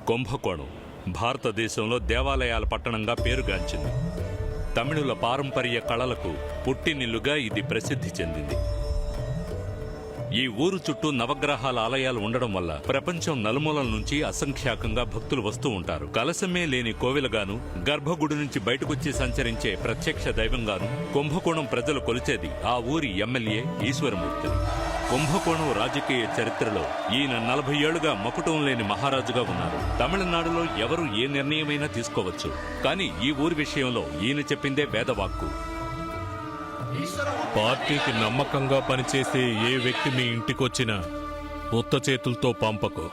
కుంభకోణం భారతదేశంలో దేవాలయాల పట్టణంగా పేరుగాంచింది. తమిళుల పారంపర్య కళలకు పుట్టినిల్లుగా ఇది ప్రసిద్ధి చెందింది. ఈ ఊరు చుట్టూ నవగ్రహాల ఆలయాలు ఉండడం వల్ల ప్రపంచం నలుమూలల నుంచి అసంఖ్యాకంగా భక్తులు వస్తూ ఉంటారు. కలశమే లేని కోవిలగాను, గర్భగుడి నుంచి బయటకొచ్చి సంచరించే ప్రత్యక్ష దైవంగాను కుంభకోణం ప్రజలు కొలిచేది ఆ ఊరి ఎమ్మెల్యే ఈశ్వరమూర్తిని. కుంభకోణం రాజకీయ చరిత్రలో ఈయన 40 ఏళ్లుగా మకుటం లేని మహారాజుగా ఉన్నారు. తమిళనాడులో ఎవరు ఏ నిర్ణయమైనా తీసుకోవచ్చు, కానీ ఈ ఊరి విషయంలో ఈయన చెప్పిందే వేదవాక్కు. పార్టీకి నమ్మకంగా పనిచేసే ఏ వ్యక్తి మీ ఇంటికొచ్చినా ఉత్త చేతులతో పంపకు.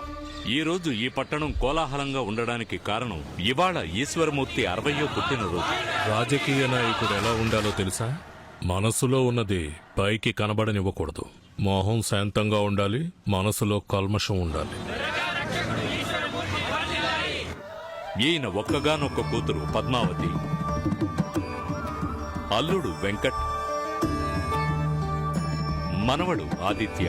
ఈ రోజు ఈ పట్టణం కోలాహలంగా ఉండడానికి కారణం ఇవాళ ఈశ్వరమూర్తి 60వ పుట్టినరోజు. రాజకీయ నాయకుడు ఎలా ఉండాలో తెలుసా? మనసులో ఉన్నది పైకి కనబడనివ్వకూడదు. మొహం శాంతంగా ఉండాలి, మనసులో కల్మషం ఉండాలి. ఈయన ఒక్కగానొక్క కూతురు పద్మావతి, అల్లుడు వెంకట్, మనవడు ఆదిత్య.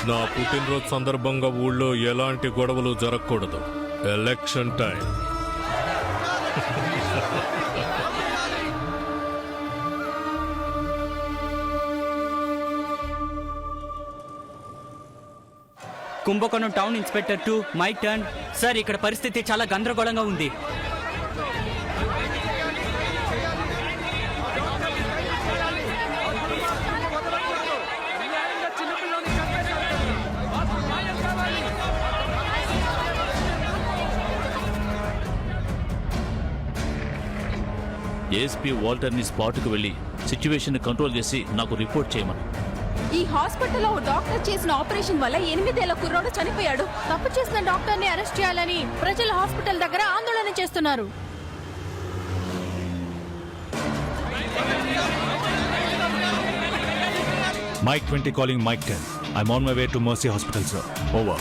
నా పుట్టినరోజు సందర్భంగా ఊళ్ళో ఎలాంటి గొడవలు జరగకూడదు. Election time. Kumbakonam town inspector 2 my turn. Sir, ఇక్కడ పరిస్థితి చాలా గందరగోళంగా ఉంది. ఏఎస్పీ వాల్టర్ని స్పాట్కు వెళ్లి సిచ్యువేషన్ కంట్రోల్ చేసి నాకు రిపోర్ట్ చేయమని. ఈ హాస్పిటల్లో డాక్టర్ చేసిన ఆపరేషన్ వల్ల 8 ఏళ్ల కుర్రోడు చనిపోయాడు. తప్పు చేసిన డాక్టర్ని అరెస్ట్ చేయాలని ప్రజలు హాస్పిటల్ దగ్గర ఆందోళన చేస్తున్నారు. Mike 20 calling Mike 10. I'm on my way to Mercy Hospital, sir. Over.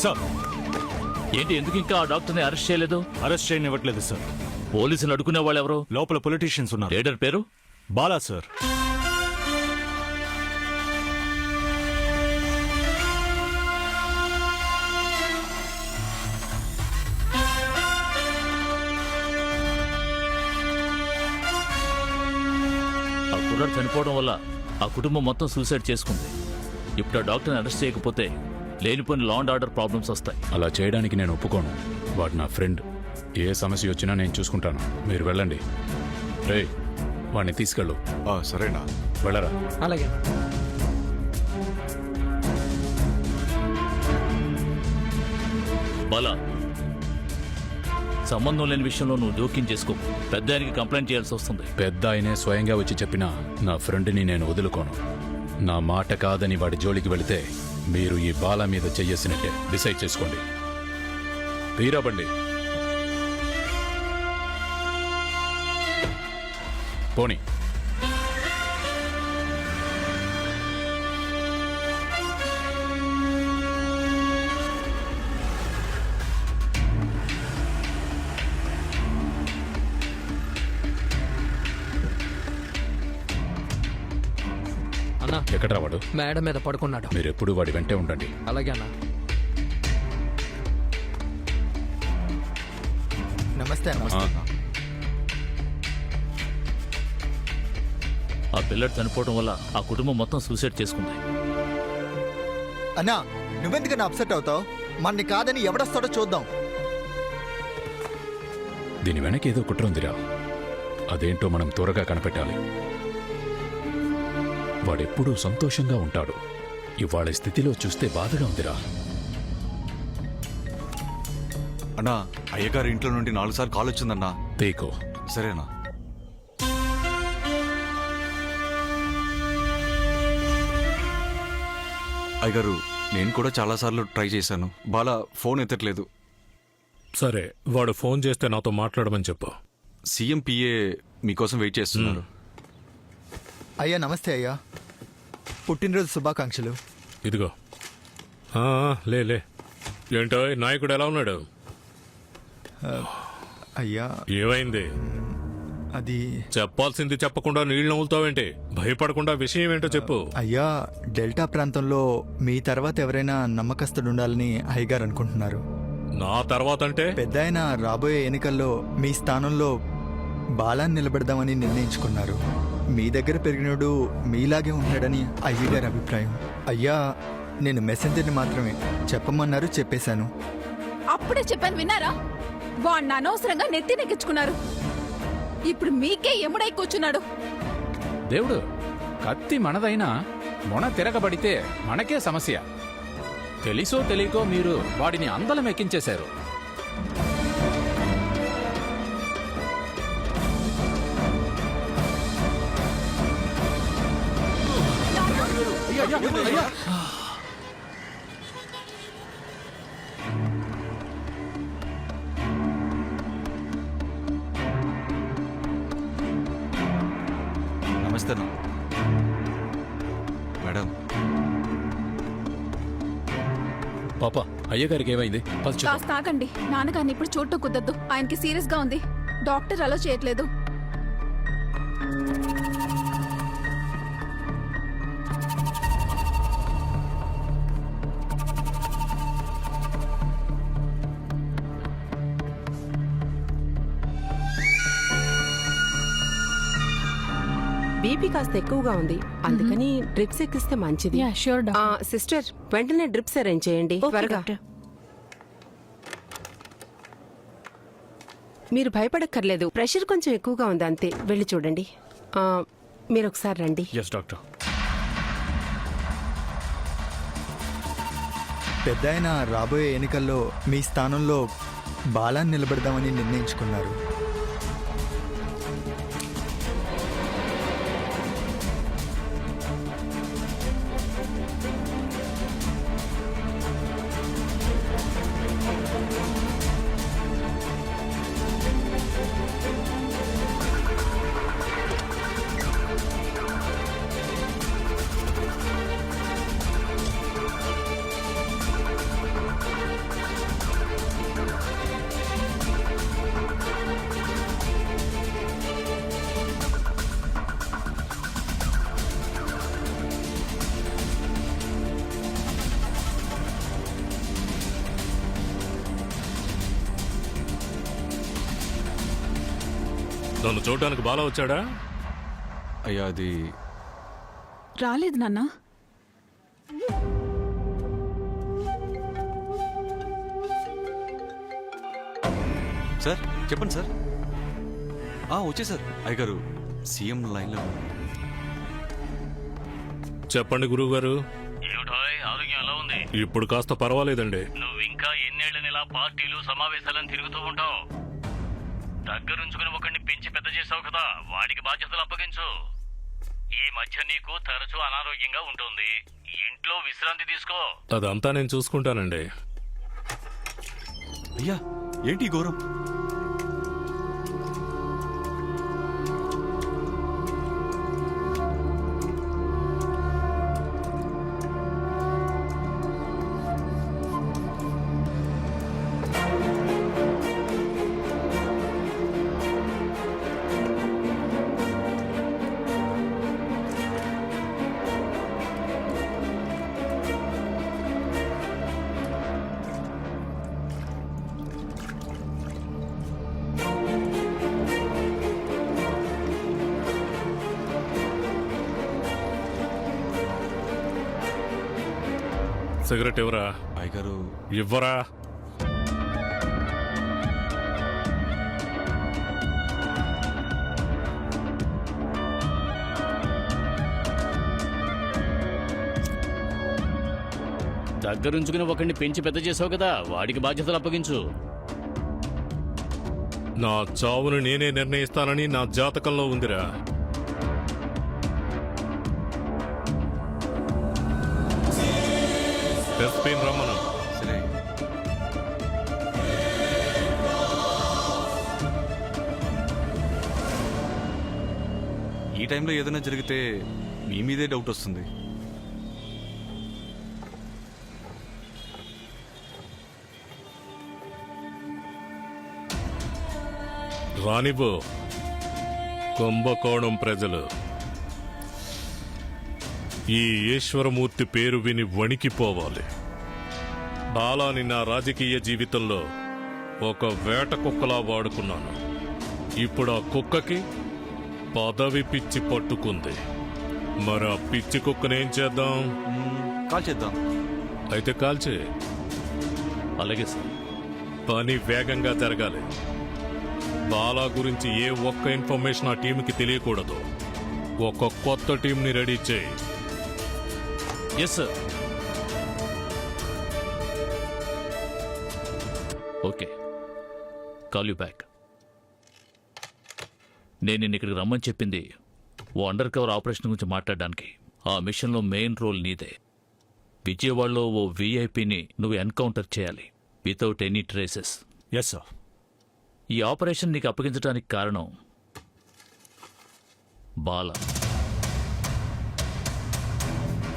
Sir, ఏంటి ఎందుకు ఇంకా ఆ డాక్టర్ని అరెస్ట్ చేయలేదు? అరెస్ట్ చేయనివ్వట్లేదు సార్. పోలీసులు అడుగునే వాళ్ళు ఎవరు? లోపల పొలిటీషియన్స్ ఉన్నారు. లీడర్ పేరు బాలా సార్. ఆ కుర్రాడు చనిపోవడం వల్ల ఆ కుటుంబం మొత్తం సూసైడ్ చేసుకుంది. ఇప్పుడు ఆ డాక్టర్ని అరెస్ట్ చేయకపోతే లేనిపోయిన లా అండ్ ఆర్డర్ ప్రాబ్లమ్స్ వస్తాయి. అలా చేయడానికి నేను ఒప్పుకోను. వాడు నా ఫ్రెండ్. ఏ సమస్య వచ్చినా నేను చూసుకుంటాను. మీరు వెళ్ళండి. రే, వాడిని తీసుకెళ్ళు. సరేనా? వెళ్ళరా. అలాగే. బాలా, సంబంధం లేని విషయంలో నువ్వు జోక్యం చేసుకో. పెద్ద ఆయనకి కంప్లైంట్ చేయాల్సి వస్తుంది. పెద్ద ఆయనే స్వయంగా వచ్చి చెప్పినా నా ఫ్రెండ్ని నేను వదులుకోను. నా మాట కాదని వాడి జోలికి వెళితే మీరు ఈ బాల మీద చెయ్యేసినట్టే. డిసైడ్ చేసుకోండి. తీరాబండి. పోనీ. అన్నా ఎక్కడ రావాడు? మేడ మీద పడుకున్నాడు. మీరు ఎప్పుడు వాడి వెంటే ఉండండి. అలాగే అన్నా. నమస్తే అన్న. ఆ పిల్లడు చనిపోవడం వల్ల ఆ కుటుంబం మొత్తం సూసైడ్ చేసుకుంది. అన్నా నువ్వెందుకన్నా అప్సెట్ అవుతావు? మన్ని కాదని ఎవడొస్తాడో చూద్దాం. దీని వెనక ఏదో కుట్ర ఉందిరా. అదేంటో మనం త్వరగా కనిపెట్టాలి. వాడెప్పుడూ సంతోషంగా ఉంటాడు. ఇవాళ స్థితిలో చూస్తే బాధగా ఉందిరా. అన్నా అయ్యగారి ఇంట్లో నుండి 4 సార్లు కాల్ వచ్చిందన్నా. తేకో. సరేనా? అయ్యగారు నేను కూడా చాలాసార్లు ట్రై చేశాను. బాలా ఫోన్ ఎత్తట్లేదు. సరే, వాడు ఫోన్ చేస్తే నాతో మాట్లాడమని చెప్పు. సీఎం పిఏ మీకోసం వెయిట్ చేస్తున్నారు. అయ్యా నమస్తే అయ్యా. పుట్టినరోజు శుభాకాంక్షలు. ఇదిగో. లే. ఏంటో నాయకుడు ఎలా ఉన్నాడు? అయ్యా ఏమైంది? అది చెప్పాల్సింది చెప్పకుండా నీళ్ళు నవ్వులుతావేంటి? భయపడకుండా విషయం ఏంటో చెప్పు. అయ్యా డెల్టా ప్రాంతంలో మీ తర్వాత ఎవరైనా నమ్మకస్తుడు ఉండాలని అయ్యగారు అనుకుంటున్నారు. నా తర్వాత అంటే? పెద్దాయన రాబోయే ఎన్నికల్లో మీ స్థానంలో బాలాన్ని నిలబెడదామని నిర్ణయించుకున్నారు. మీ దగ్గర పెరిగినోడు మీలాగే ఉంటాడని అయ్యగారి అభిప్రాయం. అయ్యా నేను మెసెంజర్ని మాత్రమే చెప్పమన్నారు, చెప్పేశాను. అప్పుడే చెప్పాను విన్నారా? వాణ్ణి అనవసరంగా నెత్తి నెక్కించుకున్నారు. ఇప్పుడు మీకే ఎముడై కూర్చున్నాడు. దేవుడు, కత్తి మనదైనా మొన తిరగబడితే మనకే సమస్య. తెలుసో తెలియకో మీరు వాడిని అందలం ఎక్కించేశారు. నమస్తే అన్నా. మేడం పాప, అయ్యగారికి ఏమైంది? కాస్త ఆగండి. నాన్నగారిని ఇప్పుడు చూడటం కుదరదు. ఆయనకి సీరియస్ గా ఉంది. డాక్టర్ అలో చేయట్లేదు. బీపీ కాస్త ఎక్కువగా ఉంది, అందుకని డ్రిప్స్ ఎక్కిస్తే మంచిది. సిస్టర్, వెంటనే డ్రిప్స్ అరేంజ్ చేయండి త్వరగా. మీరు భయపడక్కర్లేదు, ప్రెషర్ కొంచెం ఎక్కువగా ఉంది అంతే. వెళ్ళి చూడండి. మీరు ఒకసారి రండి. Yes doctor. పెద్దాయన రాబోయే ఎన్నికల్లో మీ స్థానంలో బాలాన్ని నిలబెడదామని నిర్ణయించుకున్నారు. నన్ను చూడడానికి బాలా వచ్చాడా? అయ్యా అది రాలేదు నాన్న. సార్ చెప్పండి సార్. వచ్చేసారు అయ్యగారు. సీఎం లైన్లో. చెప్పండి గురువుగారు. ఆరోగ్యం ఎలా ఉంది? ఇప్పుడు కాస్త పర్వాలేదండి. నువ్వు ఇంకా ఎన్నేళ్ళని ఇలా పార్టీలు సమావేశాలను తిరుగుతూ ఉంటావు? దగ్గరుంచుకుని ఒకడిని పెంచి పెద్ద చేసావు కదా, వాడికి బాధ్యతలు అప్పగించు. ఈ మధ్య నీకు తరచూ అనారోగ్యంగా ఉంటుంది. ఇంట్లో విశ్రాంతి తీసుకో. అదంతా నేను చూసుకుంటానండి. అయ్యా ఏంటి ఘోరం? సిగరెట్ ఇవ్వరా. అయ్యగారు ఇవ్వరా. దగ్గరుంచుకుని ఒకరిని పెంచి పెద్ద చేసావు కదా, వాడికి బాధ్యతలు అప్పగించు. నా చావును నేనే నిర్ణయిస్తానని నా జాతకంలో ఉందిరా. ఎస్పీని రమ్మను. సరే. ఈ టైంలో ఏదైనా జరిగితే మీ మీదే డౌట్ వస్తుంది. రానివ్వు. కుంభకోణం ప్రజలు ఈ ఈశ్వరమూర్తి పేరు విని వణికిపోవాలి. బాలాని నా రాజకీయ జీవితంలో ఒక వేట కుక్కలా వాడుకున్నాను. ఇప్పుడు ఆ కుక్కకి పదవి పిచ్చి పట్టుకుంది. మరి ఆ పిచ్చి కుక్కనేం చేద్దాం? కాల్ చేద్దాం. అయితే కాల్చే. అలాగే సార్. పని వేగంగా జరగాలి. బాలా గురించి ఏ ఒక్క ఇన్ఫర్మేషన్ ఆ టీంకి తెలియకూడదు. ఒక కొత్త టీంని రెడీ చేయి. Yes sir. Okay, call you back. నేను నిన్ను ఇక్కడికి రమ్మని చెప్పింది ఓ అండర్ కవర్ ఆపరేషన్ గురించి మాట్లాడడానికి. ఆ మిషన్లో మెయిన్ రోల్ నీదే. విజయవాడలో ఓ వీఐపీని నువ్వు ఎన్కౌంటర్ చేయాలి without any traces. Yes sir. ఈ ఆపరేషన్ నీకు అప్పగించడానికి కారణం బాలా.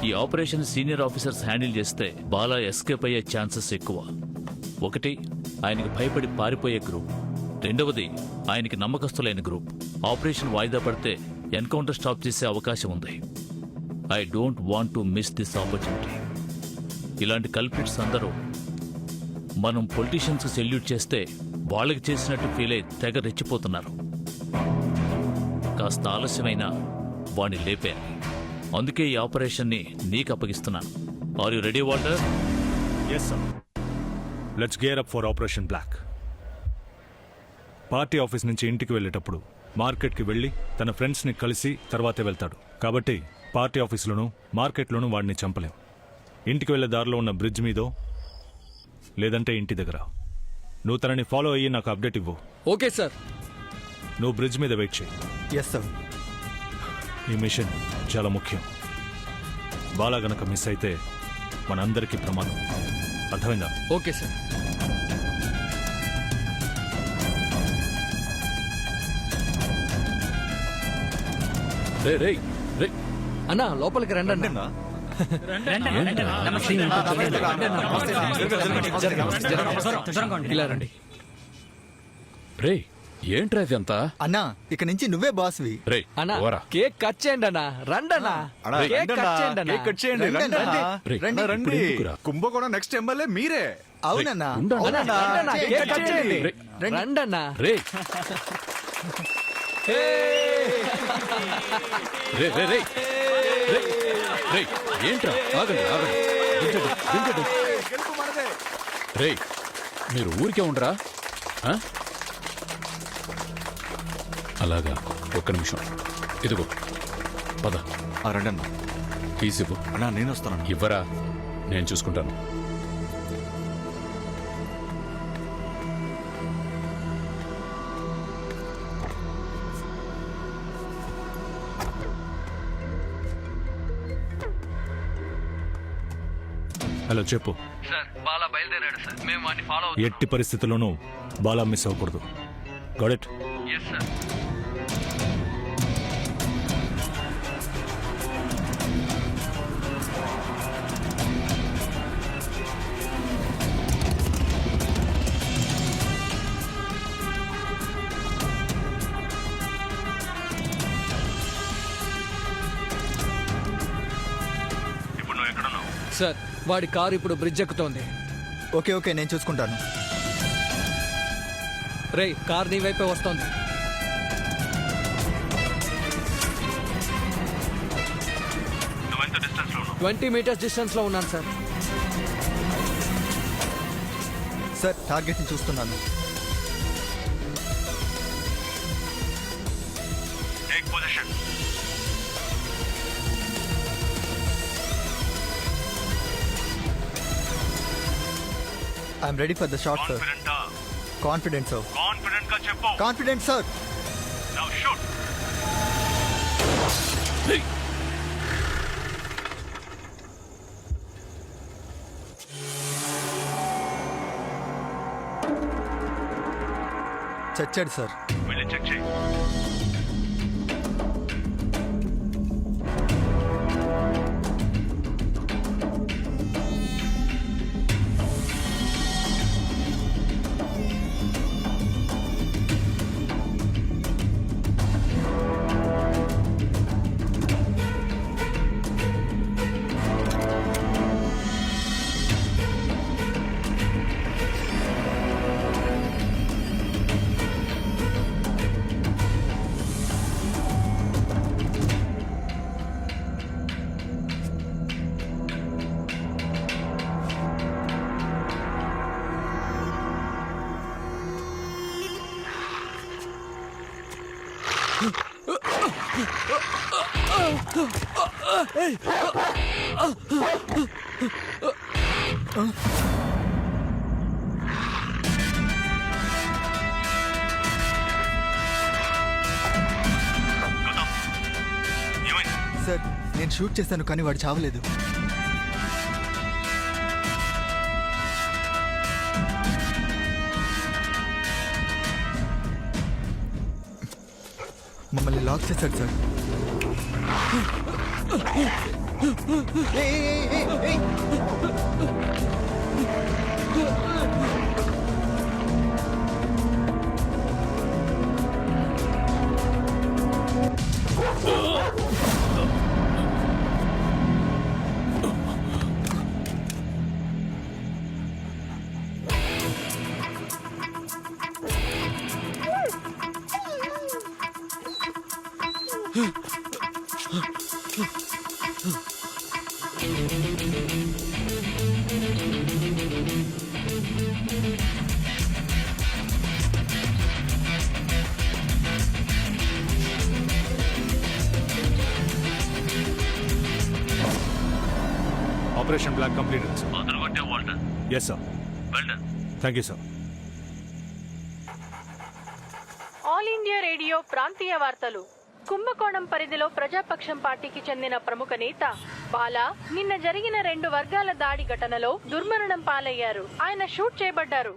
ఈ ఆపరేషన్ సీనియర్ ఆఫీసర్స్ హ్యాండిల్ చేస్తే బాలా ఎస్కేప్ అయ్యే ఛాన్సెస్ ఎక్కువ. ఒకటి, ఆయనకి భయపడి పారిపోయే గ్రూప్. రెండవది, ఆయనకి నమ్మకస్తులైన గ్రూప్. ఆపరేషన్ వాయిదా పడితే ఎన్కౌంటర్ స్టాప్ చేసే అవకాశం ఉంది. I don't want to miss this opportunity. ఇలాంటి కల్ప్రిట్స్ అందరూ మనం పొలిటీషియన్స్ సెల్యూట్ చేస్తే వాళ్ళకి చేసినట్టు ఫీల్ అయి తెగ రెచ్చిపోతున్నారు. కాస్త ఆలస్యమైనా వాణ్ణి లేపేయాలి. అందుకే ఈ ఆపరేషన్ని నీకు అప్పగిస్తున్నాను. Are you ready Walter? Yes sir. Let's gear up for operation black. Party office నుంచి ఇంటికి వెళ్ళేటప్పుడు మార్కెట్కి వెళ్ళి తన ఫ్రెండ్స్ని కలిసి తర్వాతే వెళ్తాడు. కాబట్టి పార్టీ ఆఫీస్లోనూ మార్కెట్లోనూ వాడిని చంపలేం. ఇంటికి వెళ్ళే దారిలో ఉన్న బ్రిడ్జ్ మీదో లేదంటే ఇంటి దగ్గర నువ్వు తనని ఫాలో అయ్యి నాకు అప్డేట్ ఇవ్వు. Okay sir. నువ్వు బ్రిడ్జ్ మీద వెయిట్ చేయి. Yes sir. ఈ మిషన్ చాలా ముఖ్యం. బాలా గనక మిస్ అయితే మనందరికీ ప్రమాదం. అర్థమైందా? Okay sir. రే రే రే. అన్నా లోపలికి రండి అన్న. ఇలా రండి. రే ఏంట్రా ఇదంతా? అన్నా ఇక నుంచి నువ్వే బాస్వి. రే అన్నా ఓరా. కేక్ కట్ చేయండి అన్నా. రండి అన్నా. కేక్ కట్ చేయండి అన్నా. రే, ఇప్పుడు ఎందుకురా? కుంభకోణం నెక్స్ట్ ఎమ్మెల్యే మీరే. అవునన్నా. అన్నా, రండి అన్నా, కేక్ కట్ చేయండి. రండి అన్నా. రే రే రే రే రే రే ఏంట్రా? ఆగండి ఆగండి. దించండి, దించండి. రే మీరు ఊరికే ఉండరా? ఆ? అలాగా, ఒక్క నిమిషం. ఇదిగో పద. రండన్నా. తీసివ్వు. అన్నా నేను వస్తాను. ఇవ్వరా, నేను చూసుకుంటాను. హలో చెప్పు. సార్ బాలా బయలుదేరాడు సార్. మేము వాడిని ఫాలో ఎట్టి పరిస్థితుల్లోనూ బాలా మిస్ అవ్వకూడదు. Got it? Yes sir. ఇప్పుడు నువ్వు ఎక్కడున్నావు? సార్ వాడి కారు ఇప్పుడు బ్రిడ్జ్ ఎక్కుతోంది. ఓకే ఓకే నేను చూసుకుంటాను. రేయ్ కార్ నీ వైపే వస్తోంది. నువ్వెంత డిస్టెన్స్ లో ఉన్నావు? 20 మీటర్స్ డిస్టెన్స్ లో ఉన్నాను సార్. సార్ టార్గెట్ని చూస్తున్నాను. Take position. I'm ready for the shot sir. Confident sir. Confident గా చెప్పు. Confident sir. Now shoot. చచ్చాడు సార్. వెళ్ళి చెక్ చేయి. సార్ నేను షూట్ చేశాను కానీ వాడు చావలేదు. మమ్మల్ని లాక్ చేశాడు sir. Operation black completed sir. అదరగొట్టే Walter. Yes sir. Well done. Thank you sir. All India radio ప్రాంతీయ వార్తలు. కుంభకోణం పరిధిలో ప్రజాపక్షం పార్టీకి చెందిన ప్రముఖ నేత బాలా నిన్న జరిగిన 2 వర్గాల దాడి ఘటనలో దుర్మరణం పాలయ్యారు. ఆయన షూట్ చేయబడ్డారు.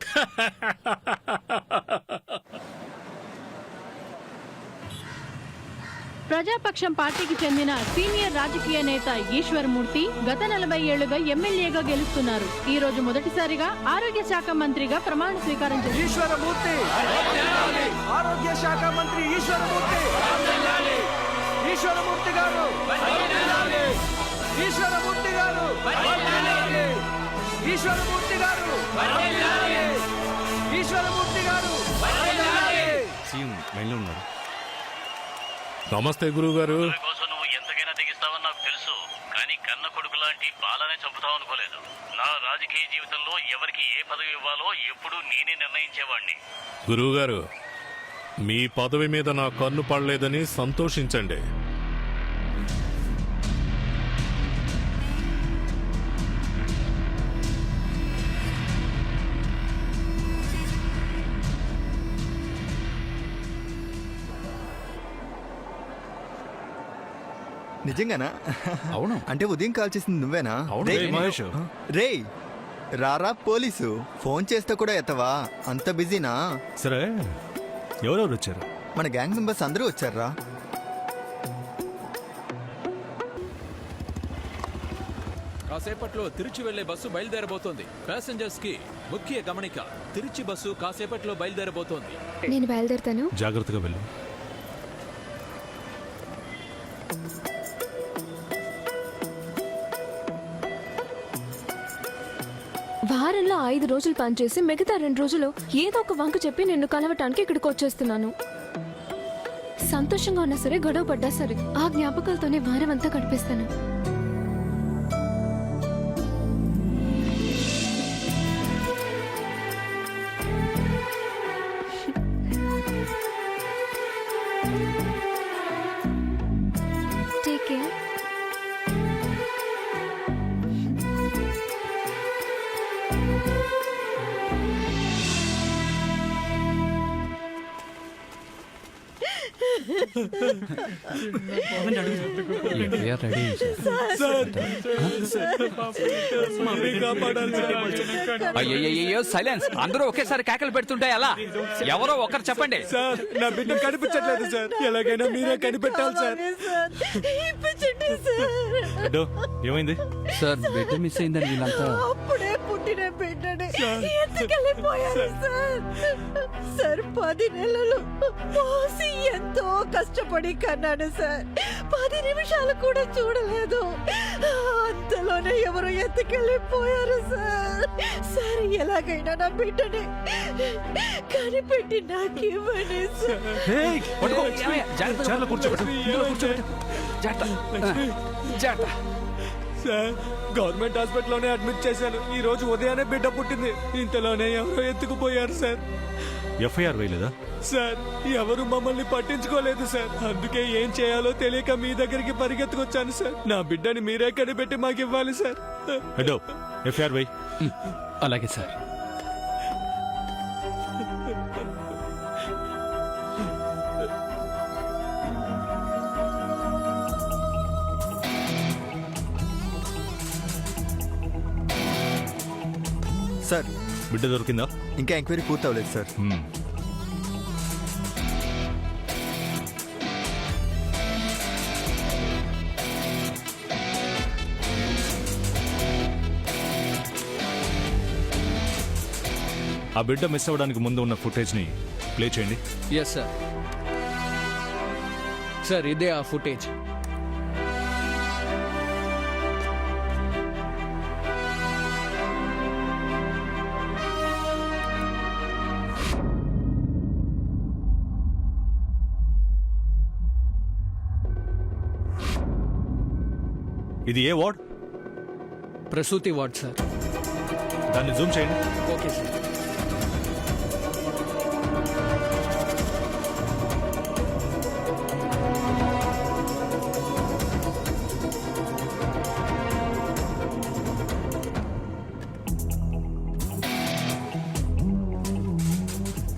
ప్రజాపక్షం పార్టీకి చెందిన సీనియర్ రాజకీయ నేత ఈశ్వర్మూర్తి గత 40 ఏళ్లుగా ఎమ్మెల్యేగా గెలుస్తున్నారు. ఈ రోజు మొదటిసారిగా ఆరోగ్య శాఖ మంత్రిగా ప్రమాణ స్వీకారం చేశారు. ఈశ్వరమూర్తి ఆరోగ్య శాఖ మంత్రి ఈశ్వరమూర్తి ఈశ్వరమూర్తి గారు ఈశ్వరమూర్తి గారు ఈశ్వరమూర్తి గారు ఈశ్వరమూర్తి గారు. సీఎం లైన్లో ఉన్నారు. నమస్తే గురువుగారు. కోసం నువ్వు ఎంతకైనా తెగిస్తావని నాకు తెలుసు, కానీ కన్న కొడుకు లాంటి బాలనే చంపుతావు అనుకోలేదు. నా రాజకీయ జీవితంలో ఎవరికి ఏ పదవి ఇవ్వాలో ఎప్పుడూ నేనే నిర్ణయించేవాడిని. గురువుగారు, మీ పదవి మీద నా కన్ను పడలేదని సంతోషించండి. నిజంగానా? అవును. అంటే ఉదయం కాల్ చేసింది నువ్వేనా? అవును. రేయ్, రేయ్ మహేష్. రేయ్ రారా పోలీసు. ఫోన్ చేస్తే కూడా ఎత్తవా? అంత బిజీనా? సరే ఎవరెవరు వచ్చారు? మన గ్యాంగ్ మెంబర్స్ అందరూ వచ్చారా? కాసేపట్లో తిరుచి వెళ్లే బస్సు బయలుదేరబోతోంది. ప్యాసింజర్స్ కి ముఖ్య గమనిక, తిరుచి బస్సు కాసేపట్లో బయలుదేరబోతోంది. నేను బయలుదేరుతాను. జాగ్రత్తగా వెళ్ళు. వారంలో 5 రోజులు పనిచేసి మిగతా 2 రోజులు ఏదో ఒక వంక చెప్పి నిన్ను కలవటానికి ఇక్కడికి వచ్చేస్తున్నాను. సంతోషంగా ఉన్నా సరే, గొడవ పడ్డా సరే, ఆ జ్ఞాపకాలతోనే వారం అంతా గడిపేస్తాను. ఓకే. అయ్యో సైలెన్స్, అందరూ ఒకేసారి కేకలు పెడుతుంటే ఎలా? ఎవరో ఒకరు చెప్పండి. సార్ నా బిడ్డ కనిపించట్లేదు సార్, ఎలాగైనా మీరే కనిపెట్టాలి సార్. అడ్డో, ఏమైంది సార్? బిడ్డ మిస్ అయిందని వీళ్ళంతా అప్పుడే పుట్టిన బిడ్డని ఎత్తుకెళ్ళిపోయారు సార్. సార్ 10 నెలలు మోసి ఎంతో కష్టపడి కన్నాను సార్. 10 నిమిషాలు కూడా చూడలేదు. అంతలోనే ఎవరు ఎత్తుకెళ్ళిపోయారు సార్. సార్ ఎలాగైనా నా బిడ్డని కనిపెట్టి నాకు ఇవ్వండి సార్. సార్ గవర్నమెంట్ హాస్పిటల్లోనే అడ్మిట్ చేశాను. ఈ రోజు ఉదయాన్నే బిడ్డ పుట్టింది. ఇంతలోనే ఎవరో ఎత్తుకుపోయారు సార్. ఎఫ్ఐఆర్ వేయలేదా సార్? ఎవరు మమ్మల్ని పట్టించుకోలేదు సార్. అందుకే ఏం చేయాలో తెలియక మీ దగ్గరికి పరిగెత్తుకొచ్చాను సార్. నా బిడ్డని మీరే కనిపెట్టి మాకు ఇవ్వాలి సార్. Hello, FIR వేయ్. అలాగే సార్. సార్ బిడ్డ దొరికిందా? ఇంకా ఎంక్వైరీ పూర్తవలేదు సార్. ఆ బిడ్డ మిస్ అవ్వడానికి ముందు ఉన్న ఫుటేజ్ని ప్లే చేయండి. Yes sir. సార్ ఇదే ఆ ఫుటేజ్. ఇది ఏ వార్డ్? ప్రసూతి వార్డ్ సార్. దాన్ని జూమ్ చేయండి. Okay sir.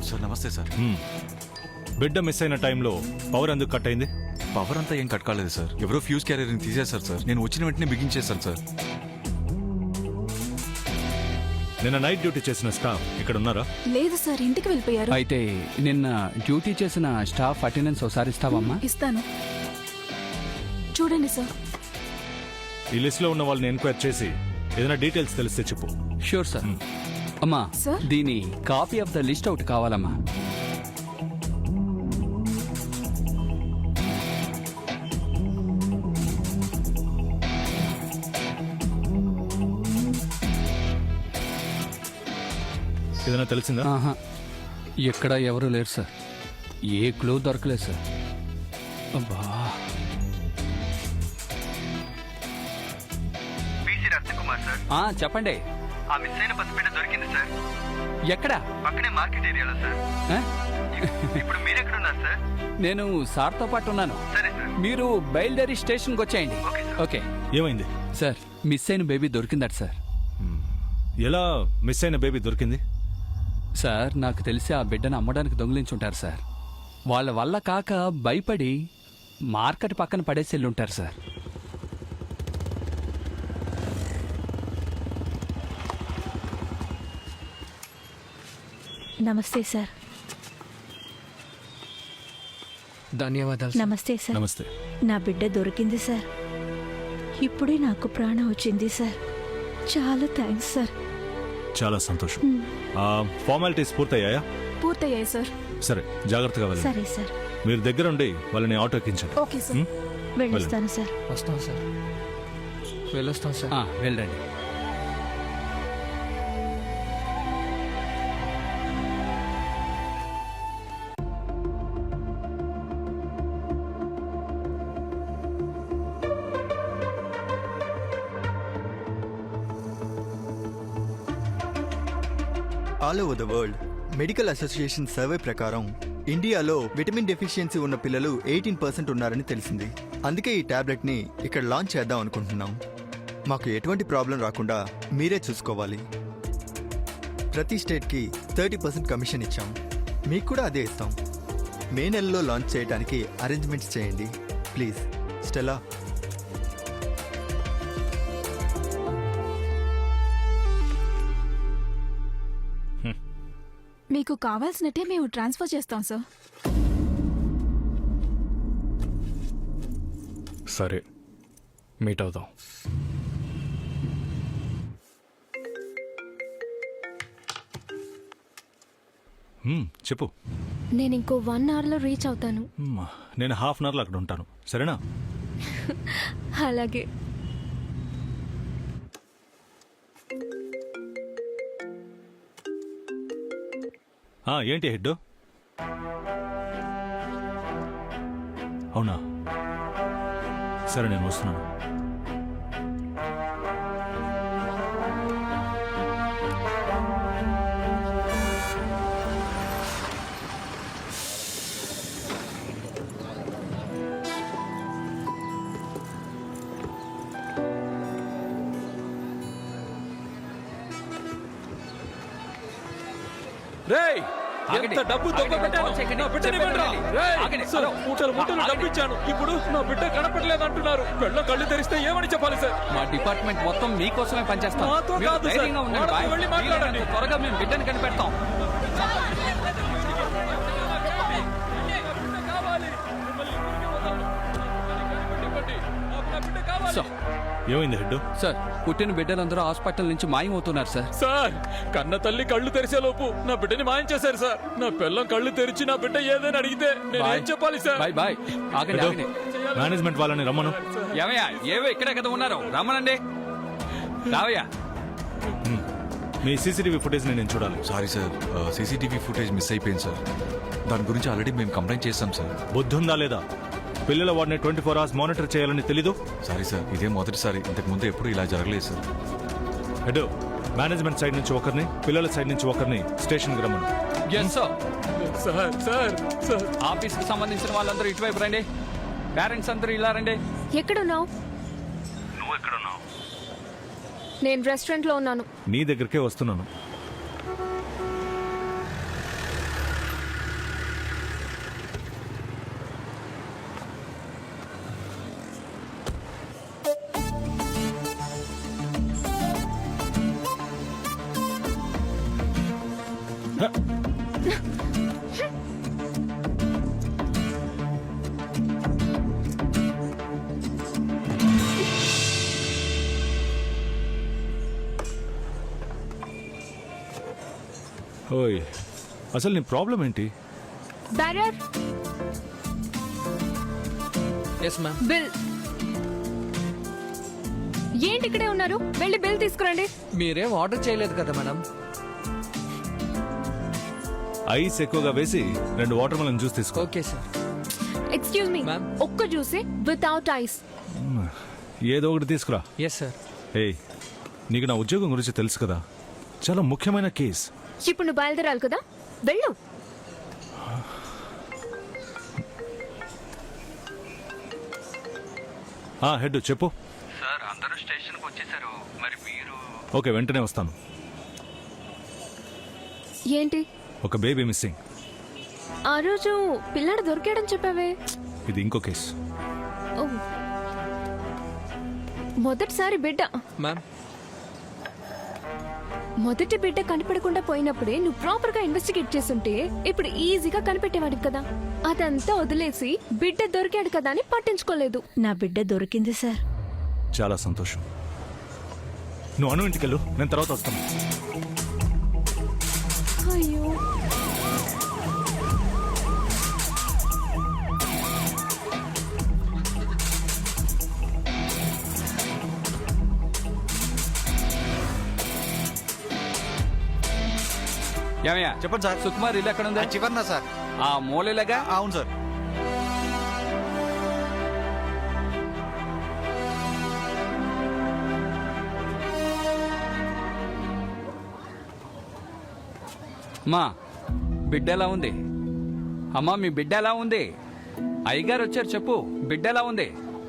సార్ నమస్తే సార్. బిడ్డ మిస్ అయిన టైంలో పవర్ ఎందుకు కట్ అయింది? పవర్ అంతా ఏం కట్ కాలేదు సార్. ఎవరో ఫ్యూజ్ క్యారియర్ని తీసేశారు సార్. నేను వచ్చిన వెంటనే బిగించేశాను సార్. నిన్న నైట్ డ్యూటీ చేసిన స్టాఫ్ ఇక్కడ ఉన్నారా? లేదు సార్, ఇంటికి వెళ్ళిపోయారు. అయితే నిన్న డ్యూటీ చేసిన స్టాఫ్ అటెండెన్స్ ఒకసారి ఇస్తావమ్మా? ఇస్తాను, చూడండి సార్. ఈ లిస్ట్ లో ఉన్న వాళ్ళని ఎంక్వైరీ చేసి ఏదైనా డీటెయిల్స్ తెలిస్తే చెప్పు. Sure sir. అమ్మా, దీని copy of the list out కావాలమ్మా. ఏదైనా తెలిసిందా? ఎక్కడ ఎవరు లేరు సార్. ఏ క్లూ దొరకలేదు సార్. అబ్బా. చెప్పండి. ఆ మిస్ అయిన పసిబిడ్డ దొరికింది సార్. ఎక్కడ? పక్కనే మార్కెట్ ఏరియాలో సార్. ఇప్పుడు మీరెక్కడున్నారు సార్? నేను సార్తో పాటు ఉన్నాను. సరే సార్, మీరు బయలుదేరి స్టేషన్కి వచ్చేయండి. ఓకే. ఏమైంది సార్? మిస్ అయిన బేబీ దొరికిందట సార్. ఎలా మిస్ అయిన బేబీ దొరికింది? సార్ నాకు తెలిసి ఆ బిడ్డను అమ్మడానికి దొంగిలించుంటారు సార్. వాళ్ళ వల్ల కాక భయపడి మార్కెట్ పక్కన పడేసి వెళ్ళుంటారు సార్. నమస్తే సార్. ధన్యవాదాలు. నమస్తే సార్. నమస్తే. నా బిడ్డ దొరికింది సార్. ఇప్పుడే నాకు ప్రాణం వచ్చింది సార్. చాలా థ్యాంక్స్ సార్. చాలా సంతోషం. ఫార్మాలిటీస్ పూర్తయ్యాయా? పూర్తయ్యాయి సార్. సరే, జాగ్రత్తగా వెళ్ళండి. సరే సార్. మీరు దగ్గరుండి వాళ్ళని ఆటో ఎక్కించండి. Okay sir. వెళ్ళొస్తాను సార్. వస్తాం సార్. వెళ్ళొస్తాం సార్. వెళ్ళండి. All over the world medical association survey ప్రకారం ఇండియాలో విటమిన్ డెఫిషియన్సీ ఉన్న పిల్లలు 18% ఉన్నారని తెలిసింది. అందుకే ఈ టాబ్లెట్ని ఇక్కడ లాంచ్ చేద్దాం అనుకుంటున్నాం. మాకు ఎటువంటి ప్రాబ్లం రాకుండా మీరే చూసుకోవాలి. ప్రతి స్టేట్కి 30% కమిషన్ ఇచ్చాం. మీకు కూడా అదే ఇస్తాం. మే నెలలో లాంచ్ చేయడానికి అరేంజ్మెంట్స్ చేయండి ప్లీజ్. స్టెలా. మీకు కావాల్సినట్టే మేము ట్రాన్స్ఫర్ చేస్తాం సార్. సరే, మీట్ అవుదాం. చెప్పు. నేను ఇంకో 1 అవర్లో రీచ్ అవుతాను. నేను హాఫ్ అన్ అవర్లో అక్కడ ఉంటాను, సరేనా? అలాగే. ఏంటి హెడ్? అవునా, సరే నేను వస్తున్నాను. రేయ్, ఎంత డబ్బు దొంగబెట్టాను. నా బిడ్డని ఇవ్వండిరా. రేయ్, సార్, మూటలు డబ్బు ఇచ్చాను. ఇప్పుడు నా బిడ్డ కనపడలేదు అంటున్నారు. కళ్ళు తెరిస్తే ఏమని చెప్పాలి సార్? మా డిపార్ట్మెంట్ మొత్తం మీకోసమే పనిచేస్తాం. మాతో మీరు కాదు సార్. ధైర్యంగా ఉండండి వాళ్ళతో బాయ్. వెళ్ళి మాట్లాడండి. వీలైనంత త్వరగా మేము బిడ్డని కనిపెడతాం. సార్, ఏమైంది హెడ్? సార్, పుట్టిన బిడ్డలందరూ హాస్పిటల్ నుంచి మాయమవుతున్నారు సార్. సార్, కన్న తల్లి కళ్ళు తెరిసే లోపు నా బిడ్డని మాయం చేశారు సార్. నా పిల్లం కళ్ళు తెరిచి నా బిడ్డ ఏదైనా అడిగితే నేనేం చెప్పాలి సార్? Bye bye. ఆగండి ఆగండి. మేనేజ్మెంట్ వాళ్ళని రమ్మను. ఏమయ్యా, ఏవో ఇక్కడే కదా ఉన్నారు, రమ్మనండి. రావయ్యా. మీ సీసీటీవీ ఫుటేజ్ నేను చూడాలి. Sorry sir, CCTV footage miss అయిపోయింది సార్. దాని గురించి ఆల్రెడీ మేము కంప్లైంట్ చేస్తాం సార్. బుద్ధి ఉందా లేదా? పిల్లల వాడిని 24 hours మానిటర్ చేయాలని తెలీదు? సారీ సార్, ఇదే మొదటిసారి. ఇంతకు ముందు ఎప్పుడు ఇలా జరగలేదు సార్. హెడ్, మేనేజ్మెంట్ సైడ్ నుంచి ఒకరిని, పిల్లల సైడ్ నుంచి ఒకరిని స్టేషన్కి రమ్మను. Yes sir. Sir sir sir, ఆఫీస్కి సంబంధించిన వాళ్ళందరూ ఇటువైపు రండి. పేరెంట్స్ అందరూ ఇలా రండి. ఎక్కడున్నావు? నువ్వు ఎక్కడున్నావు? నేను రెస్టారెంట్లో ఉన్నాను. నీ దగ్గరికే వస్తున్నాను. ఓయ్, అసలు నీ ప్రాబ్లం ఏంటి? బ్యారర్. Yes ma'am. బిల్. ఏంటి ఇక్కడే ఉన్నారు? వెళ్ళి బిల్ తీసుకురండి. మీరేం ఆర్డర్ చేయలేదు కదా మేడం? ఐస్ ఎక్కువగా వేసి 2 వాటర్ మెలన్ జ్యూస్ తీసుకో. Okay sir. Excuse me, Ma'am. ఒక్క జ్యూసే వితౌట్ ఐస్. ఏదో ఒకటి తీసుకురా. Yes sir. ఏయ్, నీకు నా ఉద్యోగం గురించి తెలుసు కదా, చాలా ముఖ్యమైన కేస్. ఇప్పుడు నువ్వు బయలుదేరాలి కదా, వెళ్ళు. హెడ్ చెప్పు. సార్, అందరూ స్టేషన్కి వచ్చేసారు. మరి మీరు? ఓకే, వెంటనే వస్తాను. ఏంటి? ఒక బేబీ మిస్సింగ్. ఆ రోజు పిల్లాడు దొరికాడని చెప్పావే. ఇది ఇంకో కేసు. ఓ, మొదటిసారి బిడ్డ. మ్యామ్, మొదటి బిడ్డ కనిపెడకుండా పోయినప్పుడే నువ్వు ప్రాపర్ గా ఇన్వెస్టిగేట్ చేస్తుంటే ఇప్పుడు ఈజీగా కనిపెట్టేవాడివి కదా. అదంతా వదిలేసి బిడ్డ దొరికాడు కదా అని పట్టించుకోలేదు. నా బిడ్డ దొరికింది సార్. చాలా సంతోషం. నువ్వు అను ఇంటికి వెళ్ళు, నేను తర్వాత వస్తాను. అయ్యో, ఏమయ్యా, చెప్పండి సార్. సుకుమార్ ఇల్లు ఎక్కడ ఉంది? చివరినా సార్. ఆ మూలలాగా. అవును సార్. మా బిడ్డ ఎలా ఉంది? అమ్మా, మీ బిడ్డ ఎలా ఉంది? అయ్యగారు వచ్చారు, చెప్పు, బిడ్డ ఎలా ఉంది?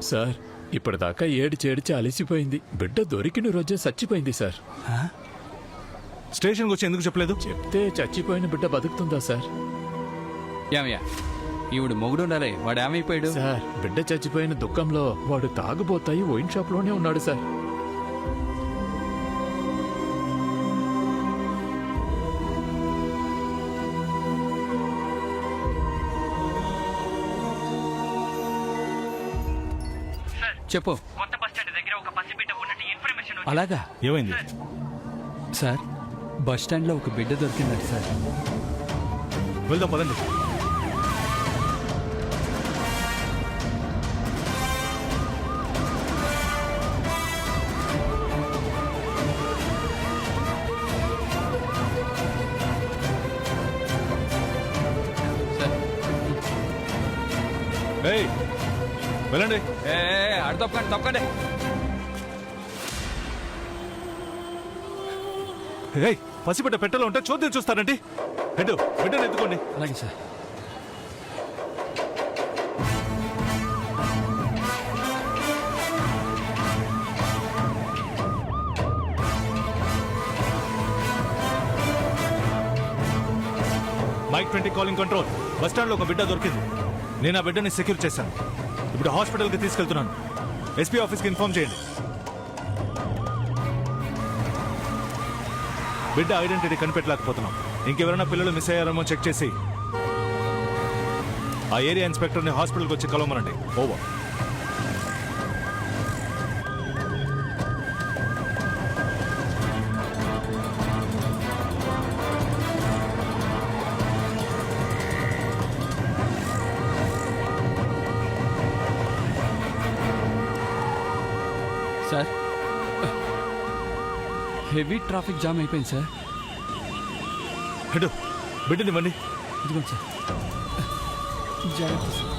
సార్ ఇప్పటిదాకా ఏడిచి అలసిపోయింది. బిడ్డ దొరికిన రోజే చచ్చిపోయింది సార్. స్టేషన్కి వచ్చి ఎందుకు చెప్పలేదు? చెప్తే చచ్చిపోయిన బిడ్డ బతుకుతుందా సార్? ఏమయ్యా ఈవిడ మొగుడు ఉండాలి, వాడు ఏమైపోయాడు? సార్ బిడ్డ చచ్చిపోయిన దుఃఖంలో వాడు తాగుబోతాయి వైన్ షాప్ లోనే ఉన్నాడు సార్. చెప్పు. కొత్త బస్ స్టాండ్ దగ్గర ఒక పసిబిడ్డ ఉన్నట్టు ఇన్ఫర్మేషన్ అలాగా? ఏమైంది సార్ బస్ స్టాండ్లో ఒక బిడ్డ దొరికిందట సార్. వెళ్దాం పదండి. ఏయ్, వెళ్ళండి. అడు తప్పకండి తప్పకండి. ఏయ్, పసిబిడ్డ పెట్టెలో ఉంటే చూద్దాం చూస్తారండి. హెడ్ బిడ్డను ఎత్తుకోండి. అలాగే సార్. Mic 20 calling control. Bus stand లో ఒక బిడ్డ దొరికింది. నేను ఆ బిడ్డని సెక్యూర్ చేశాను. ఇప్పుడు హాస్పిటల్కి తీసుకెళ్తున్నాను. ఎస్పీ ఆఫీస్కి ఇన్ఫార్మ్ చేయండి. బిడ్డ ఐడెంటిటీ కనిపెట్టలేకపోతున్నాం. ఇంకెవరైనా పిల్లలు మిస్ అయ్యారేమో చెక్ చేసి ఆ ఏరియా ఇన్స్పెక్టర్ని హాస్పిటల్కి వచ్చి కలవమనండి. Over. Sir heavy traffic jam అయిపోయింది సార్. హెడ్ బిడ్డనివ్వండి. ఇదిగోండి సార్. జాగ్రత్త సార్.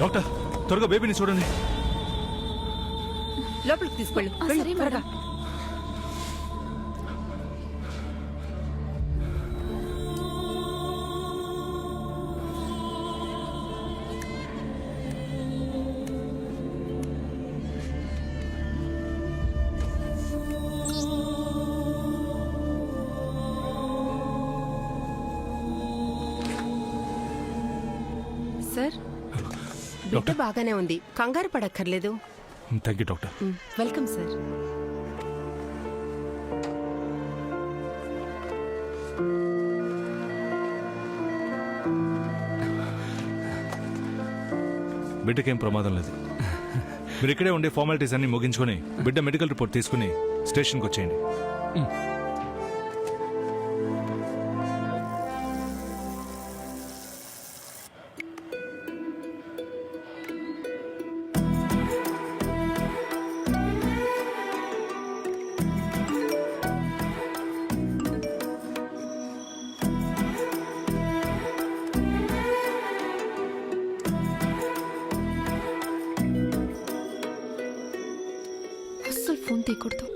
డాక్టర్ త్వరగా బేబీని చూడండి. లోపలికి తీసుకెళ్ళు. సరే త్వరగా. సార్ బిడ్డ బాగానే ఉంది, కంగారు పడక్కర్లేదు. Thank you doctor. Welcome sir. బిడ్డకేం ప్రమాదం లేదు. మీరు ఇక్కడే ఉండే ఫార్మాలిటీస్ అన్ని ముగించుకొని బిడ్డ మెడికల్ రిపోర్ట్ తీసుకుని స్టేషన్కి వచ్చేయండి. అస్సలు ఫోన్ తీయకూడదు.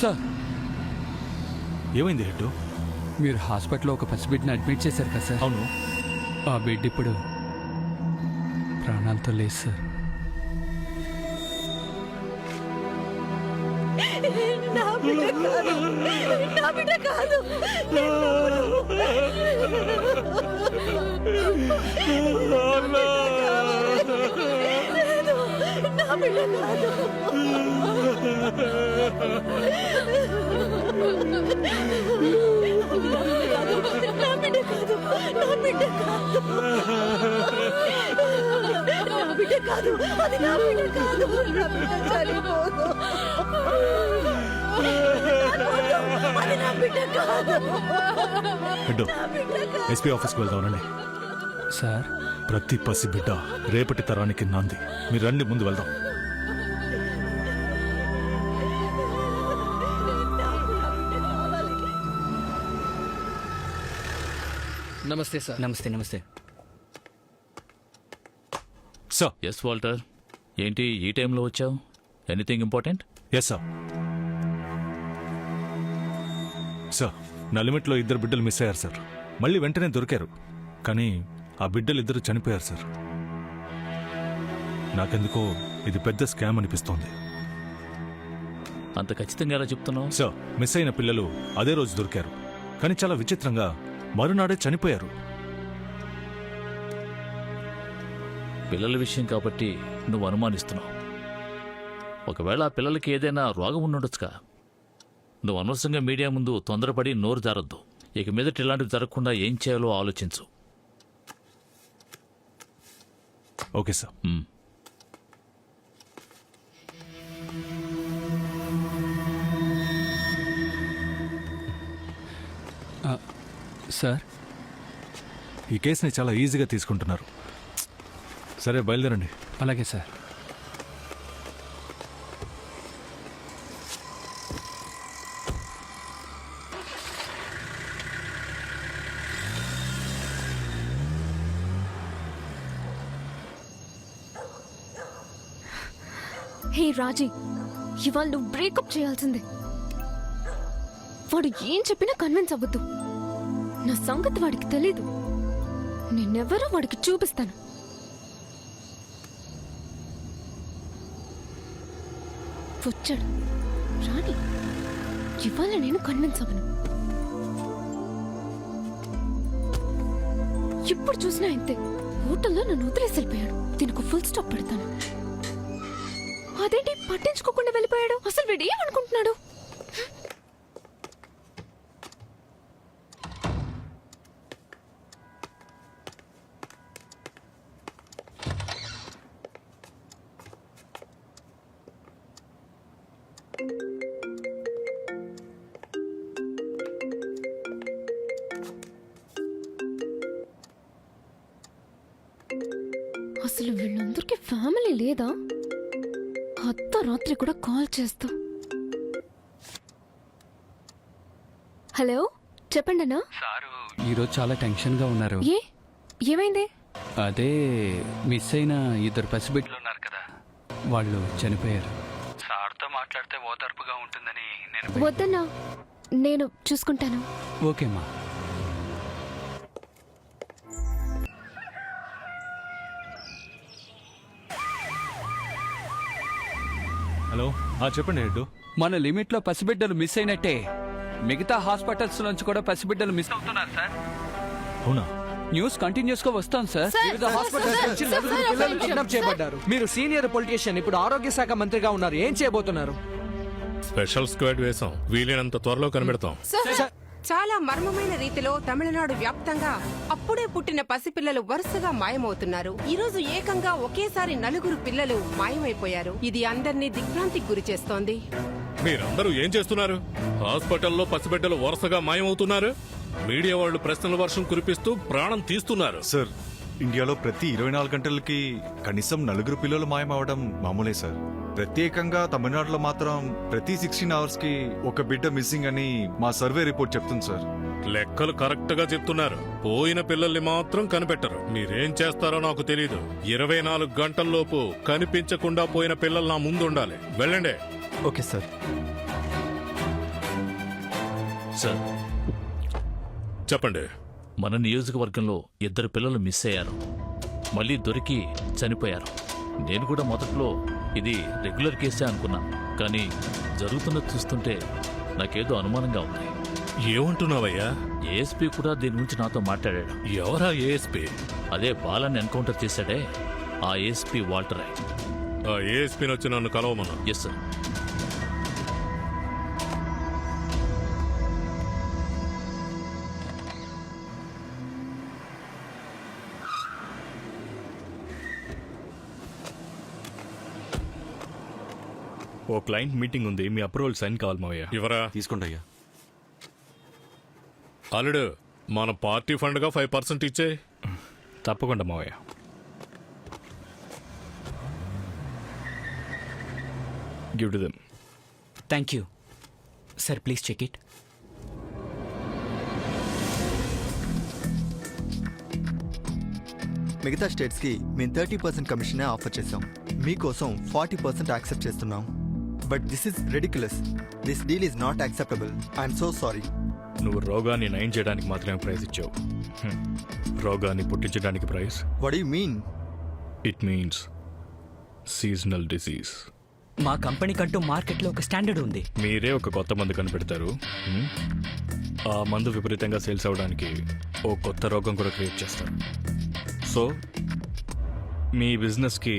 సార్ ఏమైంది హెడ్? మీరు హాస్పిటల్లో ఒక పసిబిడ్డని అడ్మిట్ చేశారు కదా సార్? అవును. ఆ బిడ్డ ఇప్పుడు ప్రాణాలతో లేదు సార్. నా బిడ్డ కాదు, నా బిడ్డ కాదు. నా బిడ్డ కాదు. నా బిడ్డ కాదు, నా బిడ్డ కాదు. నా బిడ్డ కాదు, అది నా బిడ్డ కాదు. నా బిడ్డ చనిపోదు. అది నా బిడ్డ కాదు. హెడ్ ఎస్పీ ఆఫీస్కి వెళ్దామనండి. సార్ ప్రతి పసిబిడ్డ రేపటి తరానికి నాంది. మీరు రండి, ముందు వెళ్దాం. నమస్తే సార్. నమస్తే నమస్తే. సార్. ఎస్ వాల్టర్, ఏంటి ఈ టైంలో వచ్చావు? Anything important? Yes sir. Sir, నా లిమిట్లో 2 బిడ్డలు మిస్ అయ్యారు సార్. మళ్ళీ వెంటనే దొరికారు, కానీ ఆ బిడ్డలు 2 చనిపోయారు సార్. నాకెందుకో ఇది పెద్ద స్కామ్ అనిపిస్తోంది. అంత ఖచ్చితంగా ఎలా చెప్తున్నావు? సార్, మిస్ అయిన పిల్లలు అదే రోజు దొరికారు, కానీ చాలా విచిత్రంగా మరునాడే చనిపోయారు. పిల్లల విషయం కాబట్టి నువ్వు అనుమానిస్తున్నావు. ఒకవేళ ఆ పిల్లలకి ఏదైనా రోగం ఉండుండొచ్చుగా. నువ్వు అనవసరంగా మీడియా ముందు తొందరపడి నోరు జారొద్దు. ఇక మీదట ఇలాంటివి జరగకుండా ఏం చేయాలో ఆలోచించు. Okay sir. సార్, ఈ కేసుని చాలా ఈజీగా తీసుకుంటున్నారు. సరే, బయలుదేరండి. అలాగే సార్. హే రాజీ, ఇవాళ నువ్వు బ్రేకప్ చేయాల్సిందే. వాడు ఏం చెప్పినా కన్విన్స్ అవ్వద్దు. నా సంగతి వాడికి తెలీదు. నేనెవరో వాడికి చూపిస్తాను. వచ్చాడు రాణి. ఇవాళ నేను కన్విన్స్ అవ్వను. ఇప్పుడు చూసినా ఇంతే. హోటల్లో నన్ను వదిలేసి వెళ్ళిపోయాడు. దీనికి ఫుల్ స్టాప్ పెడతాను. అదేంటి పట్టించుకోకుండా వెళ్ళిపోయాడు? అసలు వీడు ఏమనుకుంటున్నాడు? అసలు వీళ్ళందరికీ ఫ్యామిలీ లేదా? అర్ధరాత్రి కూడా కాల్ చేస్తా. హలో, చెప్పండి అన్నా. ఈరోజు చాలా టెన్షన్గా ఉన్నారు. ఏమైంది? అదే మిస్ అయిన 2 పసిబిడ్డలు ఉన్నారు కదా, వాళ్ళు చనిపోయారు. సార్తో మాట్లాడితే ఓదార్పుగా ఉంటుందని నేను. వద్దన్నా, నేను చూసుకుంటాను. ఓకేమ్మా. హలో, చెప్పండి హెడ్. మన లిమిట్లో పసిబిడ్డలు మిస్ అయినట్టే మిగతా హాస్పిటల్స్ నుంచి కూడా పసిబిడ్డలు మిస్ అవుతున్నారు సార్. అవునా? న్యూస్ కంటిన్యూస్ గా వస్తాం సార్. వివిధ హాస్పిటల్స్ నుంచి 4 పిల్లలు కిడ్నాప్ చేయబడ్డారు. మీరు సీనియర్ పొలిటీషియన్, ఇప్పుడు ఆరోగ్య శాఖ మంత్రిగా ఉన్నారు. ఏం చేయబోతున్నారు? స్పెషల్ స్క్వాడ్ వేసాం. వీలైనంత త్వరలో కనిపెడతాం. చాలా మర్మమైన రీతిలో తమిళనాడు వ్యాప్తంగా అప్పుడే పుట్టిన పసిపిల్లలు వరుసగా మాయమవుతున్నారు. ఈ రోజు ఏకంగా ఒకేసారి 4 పిల్లలు మాయమైపోయారు. ఇది అందరినీ దిగ్భ్రాంతికి గురి చేస్తోంది. మీరందరూ ఏం చేస్తున్నారు? హాస్పిటల్లో పసిబిడ్డలు వరుసగా మాయమవుతున్నారు. మీడియా వాళ్ళు ప్రశ్నల వర్షం కురిపిస్తూ ప్రాణం తీస్తున్నారు. సార్, ఇండియాలో ప్రతి 24 గంటలకి కనీసం 4 పిల్లలు మాయమవడం మామూలే సార్. ప్రత్యేకంగా తమిళనాడులో మాత్రం ప్రతి 16 అవర్స్ కి ఒక బిడ్డ మిస్సింగ్ అని మా సర్వే రిపోర్ట్ చెప్తుంది సార్. లెక్కలు కరెక్ట్ గా చెప్తున్నారు. పోయిన పిల్లల్ని మాత్రం కనిపెట్టరు. మీరేం చేస్తారో నాకు తెలీదు. 24 గంటల్లోపు కనిపించకుండా పోయిన పిల్లలు నా ముందు ఉండాలి. వెళ్ళండి. Okay sir. సార్, చెప్పండి. మన నియోజకవర్గంలో 2 పిల్లలు మిస్ అయ్యారు. మళ్ళీ దొరికి చనిపోయారు. నేను కూడా మొదట్లో ఇది రెగ్యులర్ కేసే అనుకున్నా, కానీ జరుగుతున్నది చూస్తుంటే నాకేదో అనుమానంగా ఉంది. ఏమంటున్నావయ్యా? ఏఎస్పీ కూడా దీని గురించి నాతో మాట్లాడాడు. ఎవరా ఏఎస్పీ? అదే బాలని ఎన్కౌంటర్ చేశాడే, ఆ ఏఎస్పీ వాల్టరే. ఆ ఏఎస్పీని వచ్చి నన్ను కలవమన్నా. Yes sir. ఓ క్లయింట్ మీటింగ్ ఉంది. మీ అప్రూవల్ సైన్ కావాలి మావయ్య. ఇవరా? తీసుకోండి అయ్యా. అల్లుడు, మన పార్టీ ఫండ్గా 5% ఇచ్చే. తప్పకుండా మావయ్య. Give to them. Thank you sir, please check it. మిగతా స్టేట్స్కి మేము 30% కమిషనే ఆఫర్ చేసాం. మీకోసం 40% యాక్సెప్ట్ చేస్తున్నాం. But this is ridiculous. This deal is not acceptable. I'm so sorry. నువ్వు రోగాన్ని నయం చేయడానికి మాత్రమే ప్రైజ్ ఇచ్చావు. రోగాన్ని పుట్టించడానికి prize. What you mean? It means seasonal disease. మా కంపెనీ కంటూ మార్కెట్లో ఒక స్టాండర్డ్ ఉంది. మీరే ఒక కొత్త మందు కనిపెడతారు. ఆ మందు విపరీతంగా సేల్స్ అవ్వడానికి ఓ కొత్త రోగం కూడా క్రియేట్ చేస్తారు. సో మీ బిజినెస్కి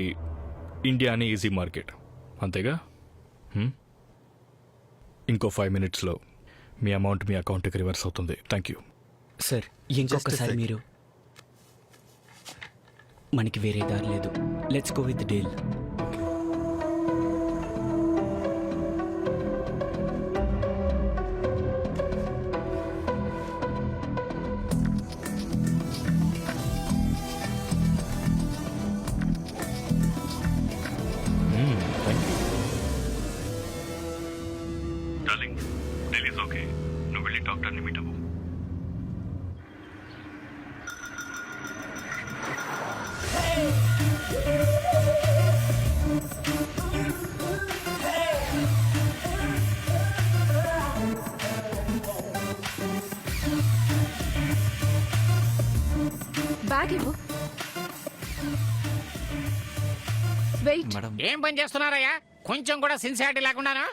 ఇండియానే ఈజీ మార్కెట్, అంతేగా? ఇంకో 5 minutesలో మీ అమౌంట్ మీ అకౌంట్కి రివర్స్ అవుతుంది. Thank you sir. ఇంకొకసారి మీరు, మనకి వేరే దారి లేదు. Let's go with deal. Darling, deal is okay. నువ్వు వెళ్ళి డాక్టర్ని మీట్ అవ్వు. బ్యాగ్ ఇవ్వు. వెయిట్. ఏం పని చేస్తున్నారయ్యా? కొంచెం కూడా సిన్సియారిటీ లేకుండాను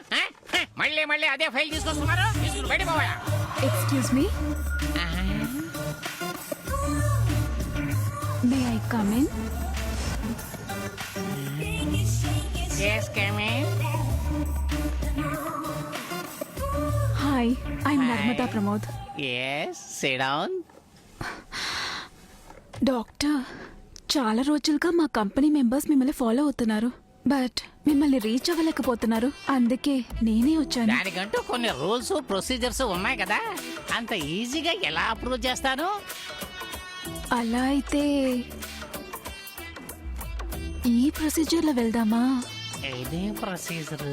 మళ్ళీ మళ్ళీ అదే ఫైల్ తీసుకొస్తున్నారు. తీసుకుని బయట పోవా? Excuse me, may I come in? Yes, come in. Hi, I Narmada Pramod. Yes, sit down. Doctor, చాలా రోజులుగా మా కంపెనీ మెంబర్స్ మిమ్మల్ని ఫాలో అవుతున్నారు, బట్ మిమ్మల్ని రీచ్ అవ్వలేకపోతున్నారు. అందుకే నేనే వచ్చాను. దానికంటూ కొన్ని రూల్స్ ప్రొసీజర్స్ ఉన్నాయి కదా, అంత ఈజీగా ఎలా అప్రూవ్ చేస్తాను? అలా అయితే ఈ ప్రొసీజర్లో వెళ్దామా? ఇదే ప్రొసీజర్.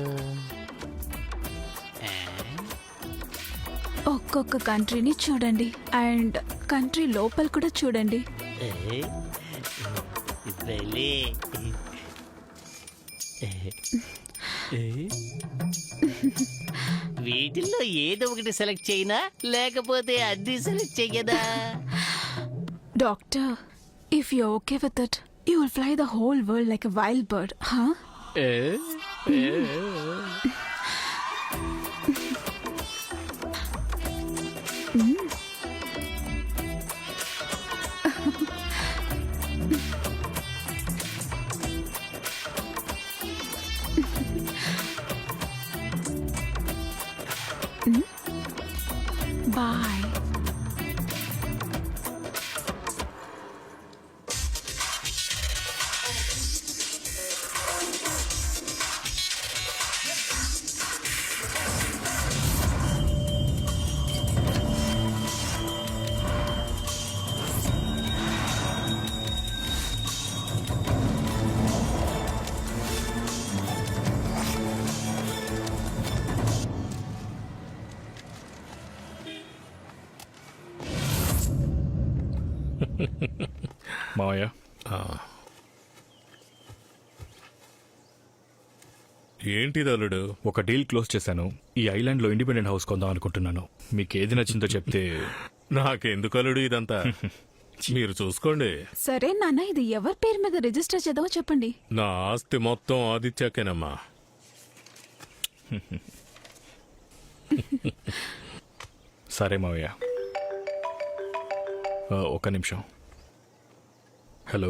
ఒక్కొక్క కంట్రీని చూడండి అండ్ కంట్రీ లోపల కూడా చూడండి. వీటిల్లో ఏదో ఒకటి సెలెక్ట్ చేయనా, లేకపోతే అన్ని సెలెక్ట్ చెయ్యదా? Doctor, if you okay with it, you will fly the whole world like a wild bird. Bye. మావయ్య, ఏంటిది అల్లుడు? ఒక డీల్ క్లోజ్ చేశాను. ఈ ఐలాండ్లో ఇండిపెండెంట్ హౌస్ కొందాం అనుకుంటున్నాను. మీకు ఏది నచ్చిందో చెప్తే. నాకెందుకు అల్లుడు ఇదంతా? మీరు చూసుకోండి. సరే నాన్న, ఇది ఎవరి పేరు మీద రిజిస్టర్ చేద్దామో చెప్పండి. నా ఆస్తి మొత్తం ఆదిత్యకేనమ్మా. సరే మావయ్య, ఒక్క నిమిషం. హలో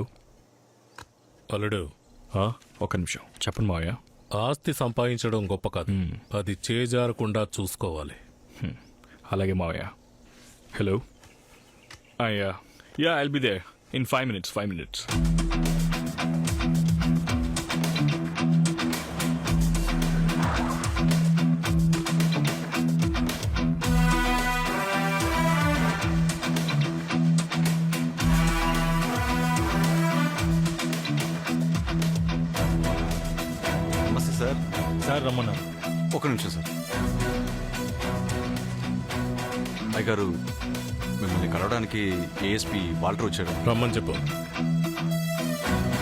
అల్లుడు, ఒక్క నిమిషం చెప్పండి మావయ్య. ఆస్తి సంపాదించడం గొప్ప కాదు, అది చేజారకుండా చూసుకోవాలి. అలాగే మావయ్య. Hello, yeah I'll be there in 5 minutes. సార్ రమ్మన్నారు. ఒక నిమిషం సార్. అయ్యగారు, మిమ్మల్ని కలవడానికి ఏఎస్పీ వాల్టర్ వచ్చాడు. రమ్మని చెప్పు.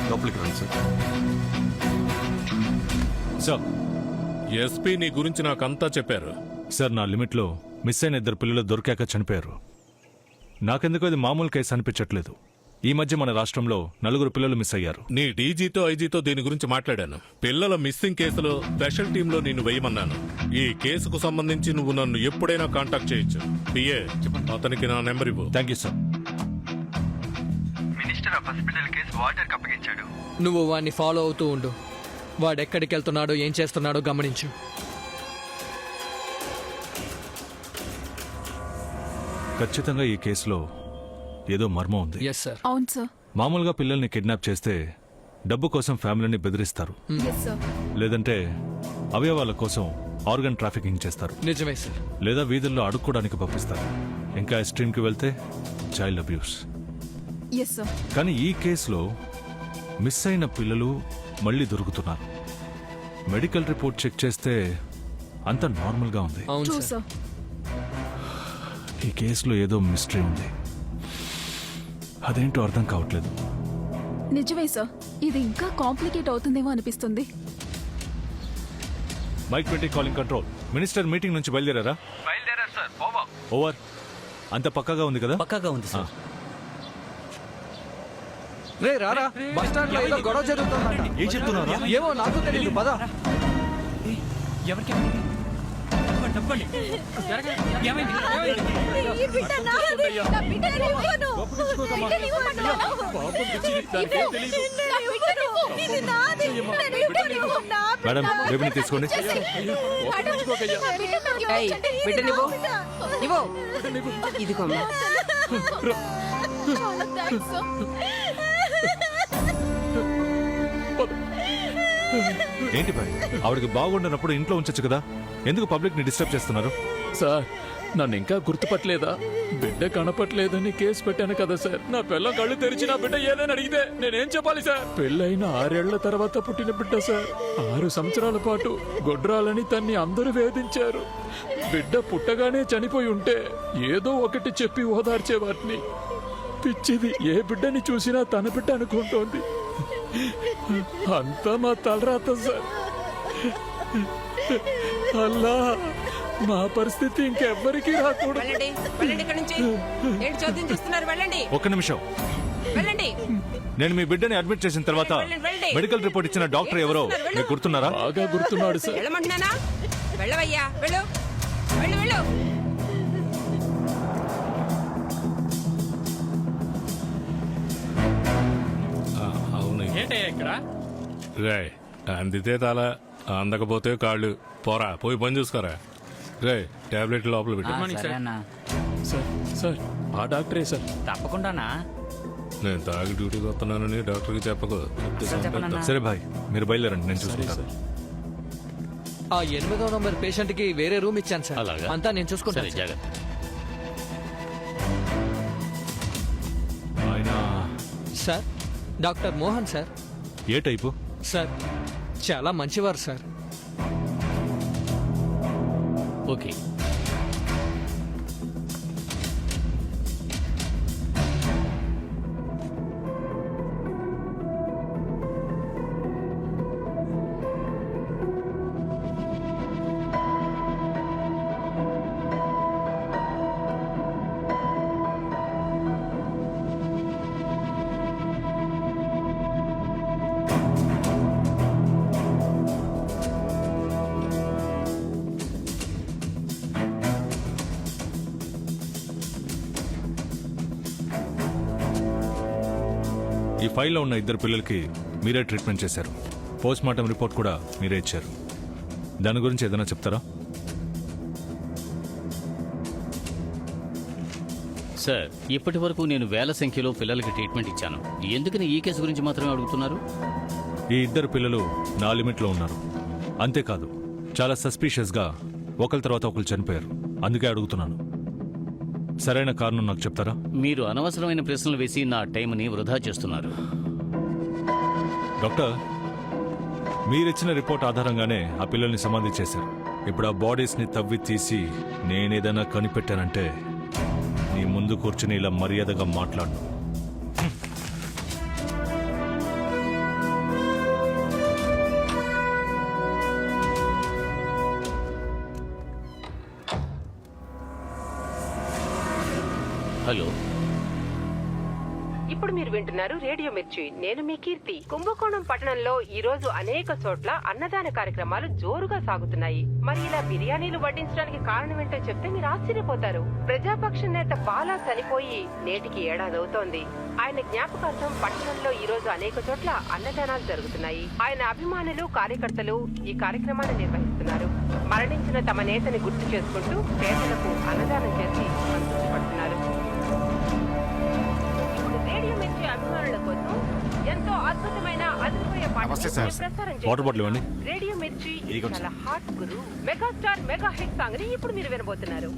లోపలికి రండి సార్. సార్ ఎస్పీ నీ గురించి నాకంతా చెప్పారు. సార్, నా లిమిట్లో మిస్ అయిన 2 పిల్లలు దొరికాక చనిపోయారు. నాకెందుకు అది మామూలు కేసు అనిపించట్లేదు. ఈ మధ్య మన రాష్ట్రంలో 4 పిల్లలు మిస్ అయ్యారు. నీ డీజీతో ఐజీతో దీని గురించి మాట్లాడాను. పిల్లల మిస్సింగ్ కేసులో స్పెషల్ టీంలో నిన్ను వేయమన్నాను. ఈ కేసుకు సంబంధించి నువ్వు నన్ను ఎప్పుడైనా కాంటాక్ట్ చేయొచ్చు. పిఏ, అతనికి నా నెంబర్ ఇవ్వు. Thank you sir. Minister of hospital case వాటర్కి అప్పగించాడు. నువ్వు వాడిని ఫాలో అవుతూ ఉండు. వాడెక్కడికి వెళ్తున్నాడో ఏం చేస్తున్నాడో గమనించు. ఖచ్చితంగా ఈ కేసులో ఏదో మర్మం ఉంది. Yes sir. అవును సార్. మామూలుగా పిల్లల్ని కిడ్నాప్ చేస్తే డబ్బు కోసం ఫ్యామిలీని బెదిరిస్తారు, ఎస్ సార్. లేదంటే అవయవాల కోసం ఆర్గన్ ట్రాఫికింగ్ చేస్తారు, నిజమే సార్. లేదా వీధుల్లో అడుక్కోవడానికి పంపిస్తారు. ఇంకా ఎక్స్ట్రీమ్కి వెళ్తే చైల్డ్ అబ్యూస్. Yes sir. కానీ ఈ కేసులో మిస్ అయిన పిల్లలు మళ్ళీ దొరుకుతున్నారు. మెడికల్ రిపోర్ట్ చెక్ చేస్తే అంత నార్మల్గా ఉంది. అవును ట్రూ సార్. సార్. ఈ కేసులో ఏదో మిస్టరీ ఉంది. అదేంటో అర్థం కావట్లేదు. నిజమే సార్. ఇది ఇంకా కాంప్లికేట్ అవుతుందేమో అనిపిస్తుంది. Mic 20 calling control. Minister meeting నుంచి బయలుదేరారా? బయలుదేరారు సార్. ఓవర్. అంత పక్కాగా ఉంది కదా? పక్కాగా ఉంది సార్. రే రారా, బస్ స్టాండ్ లో ఏదో గొడవ జరుగుతుందంట. ఏం చెప్తున్నారా? ఏమో నాకు తెలియదు, పద. ఎవరికి మేడం, బేబీని తీసుకోండి. బిడ్డనివ్వు, ఇవ్వు. ఇదిగోమ్మా. ఏంటి భాయ్, ఆవిడకి బాగుండనప్పుడు ఇంట్లో ఉంచొచ్చు కదా, ఎందుకు పబ్లిక్ ని డిస్టర్బ్ చేస్తున్నారు? సార్, నన్ను ఇంకా గుర్తుపట్టలేదా? బిడ్డ కనపట్లేదని కేసు పెట్టాను కదా సార్. నా పిల్ల కళ్ళు తెరిచి నా బిడ్డ ఏదని అడిగితే నేనేం చెప్పాలి సార్? పెళ్ళైన 6 ఏళ్ల తర్వాత పుట్టిన బిడ్డ సార్. 6 సంవత్సరాల పాటు గొడ్రాలని తన్ని అందరూ వేధించారు. బిడ్డ పుట్టగానే చనిపోయి ఉంటే ఏదో ఒకటి చెప్పి ఓదార్చే వాటిని. పిచ్చిది, ఏ బిడ్డని చూసినా తన బిడ్డ అనుకుంటోంది. అంతా మా తలరాత సార్. అల్లా, మా పరిస్థితి ఇంకెవ్వరికీ రాకూడదు. వెళ్ళండి, వెళ్ళండి ఇక్కడి నుంచి. ఏంటి చోద్యం చూస్తున్నారు? వెళ్ళండి, ఒక్క నిమిషం. వెళ్ళండి. నేను మీ బిడ్డని అడ్మిట్ చేసిన తర్వాత మెడికల్ రిపోర్ట్ ఇచ్చిన డాక్టర్ ఎవరో మీకు గుర్తున్నారా? బాగా గుర్తున్నాడు సార్. వెళ్ళమంటున్నానా? వెళ్ళవయ్యా, వెళ్ళు, వెళ్ళు, వెళ్ళు. అవును. ఏంటయ్యా ఇక్కడ? రే, అందితే తల, అందకపోతే కాళ్ళు. పోరా, పోయి పని చూసుకోరా. రే, టాబ్లెట్ లోపల పెట్టు. సరే అన్న. సార్, సార్, ఆ డాక్టరే సార్. తప్పకుండానా? నేను తాగి డ్యూటీకి వస్తున్నానని డాక్టర్కి చెప్పకు. సరే భాయ్, మీరు బయలుదేరండి, నేను చూసుకుంటాను. ఆ 8వ నంబర్ పేషెంట్ కి వేరే రూమ్ ఇచ్చాను సార్. అలాగా? అంతా నేను చూసుకుంటాను సార్. జాగ్రత్త. ఆయన సార్, డాక్టర్ మోహన్ సార్. ఏ టైపు? సార్, చాలా మంచివారు సార్. ఓకే. ఈ ఫైల్లో ఉన్న 2 పిల్లలకి మీరే ట్రీట్మెంట్ చేశారు. పోస్ట్ మార్టం రిపోర్ట్ కూడా మీరే ఇచ్చారు. దాని గురించి ఏదైనా చెప్తారా? సార్, ఇప్పటి వరకు నేను వేల సంఖ్యలో పిల్లలకి ట్రీట్మెంట్ ఇచ్చాను. ఎందుకని ఈ కేసు గురించి మాత్రమే అడుగుతున్నారు? ఈ 2 పిల్లలు నా లిమిట్లో ఉన్నారు. అంతేకాదు, చాలా సస్పీషియస్గా ఒకరి తర్వాత ఒకరు చనిపోయారు. అందుకే అడుగుతున్నాను. సరైన కారణం నాకు చెప్తారా? మీరు అనవసరమైన ప్రశ్నలు వేసి నా టైంని వృధా చేస్తున్నారు. డాక్టర్, మీరిచ్చిన రిపోర్ట్ ఆధారంగానే ఆ పిల్లల్ని సమాధి చేశారు. ఇప్పుడు ఆ బాడీస్ ని తవ్వి తీసి నేనేదైనా కనిపెట్టానంటే నీ ముందు కూర్చుని ఇలా మర్యాదగా మాట్లాడు. హలో, ఇప్పుడు మీరు వింటున్నారు రేడియో మిర్చి. నేను మీ కీర్తి. కుంభకోణం పట్టణంలో ఈ రోజు అనేక చోట్ల అన్నదాన కార్యక్రమాలు జోరుగా సాగుతున్నాయి. మరి ఇలా బిర్యానీలు వడ్డించడానికి కారణం ఏంటో చెప్తే మీరు ఆశ్చర్యపోతారు. ప్రజాపక్ష నేత బాలా చనిపోయి నేటికి 7 ఏళ్లు అవుతోంది. ఆయన జ్ఞాపకార్థం పట్టణంలో ఈ రోజు అనేక చోట్ల అన్నదానాలు జరుగుతున్నాయి. ఆయన అభిమానులు, కార్యకర్తలు ఈ కార్యక్రమాన్ని నిర్వహిస్తున్నారు. మరణించిన తమ నేతని గుర్తు చేసుకుంటూ పేదలకు అన్నదానం చేసి సంతోషపడుతున్నారు. రేడియో మిర్చి అభిమానుల కోసం ఎంతో అద్భుతమైన అదిరిపోయే ప్రసారం వాటర్ బాటిల్ ఇవ్వండి. రేడియో మిర్చి చాలా హాట్ గురు మెగాస్టార్ మెగా హిట్ సాంగ్ ని ఇప్పుడు మీరు వినబోతున్నారు.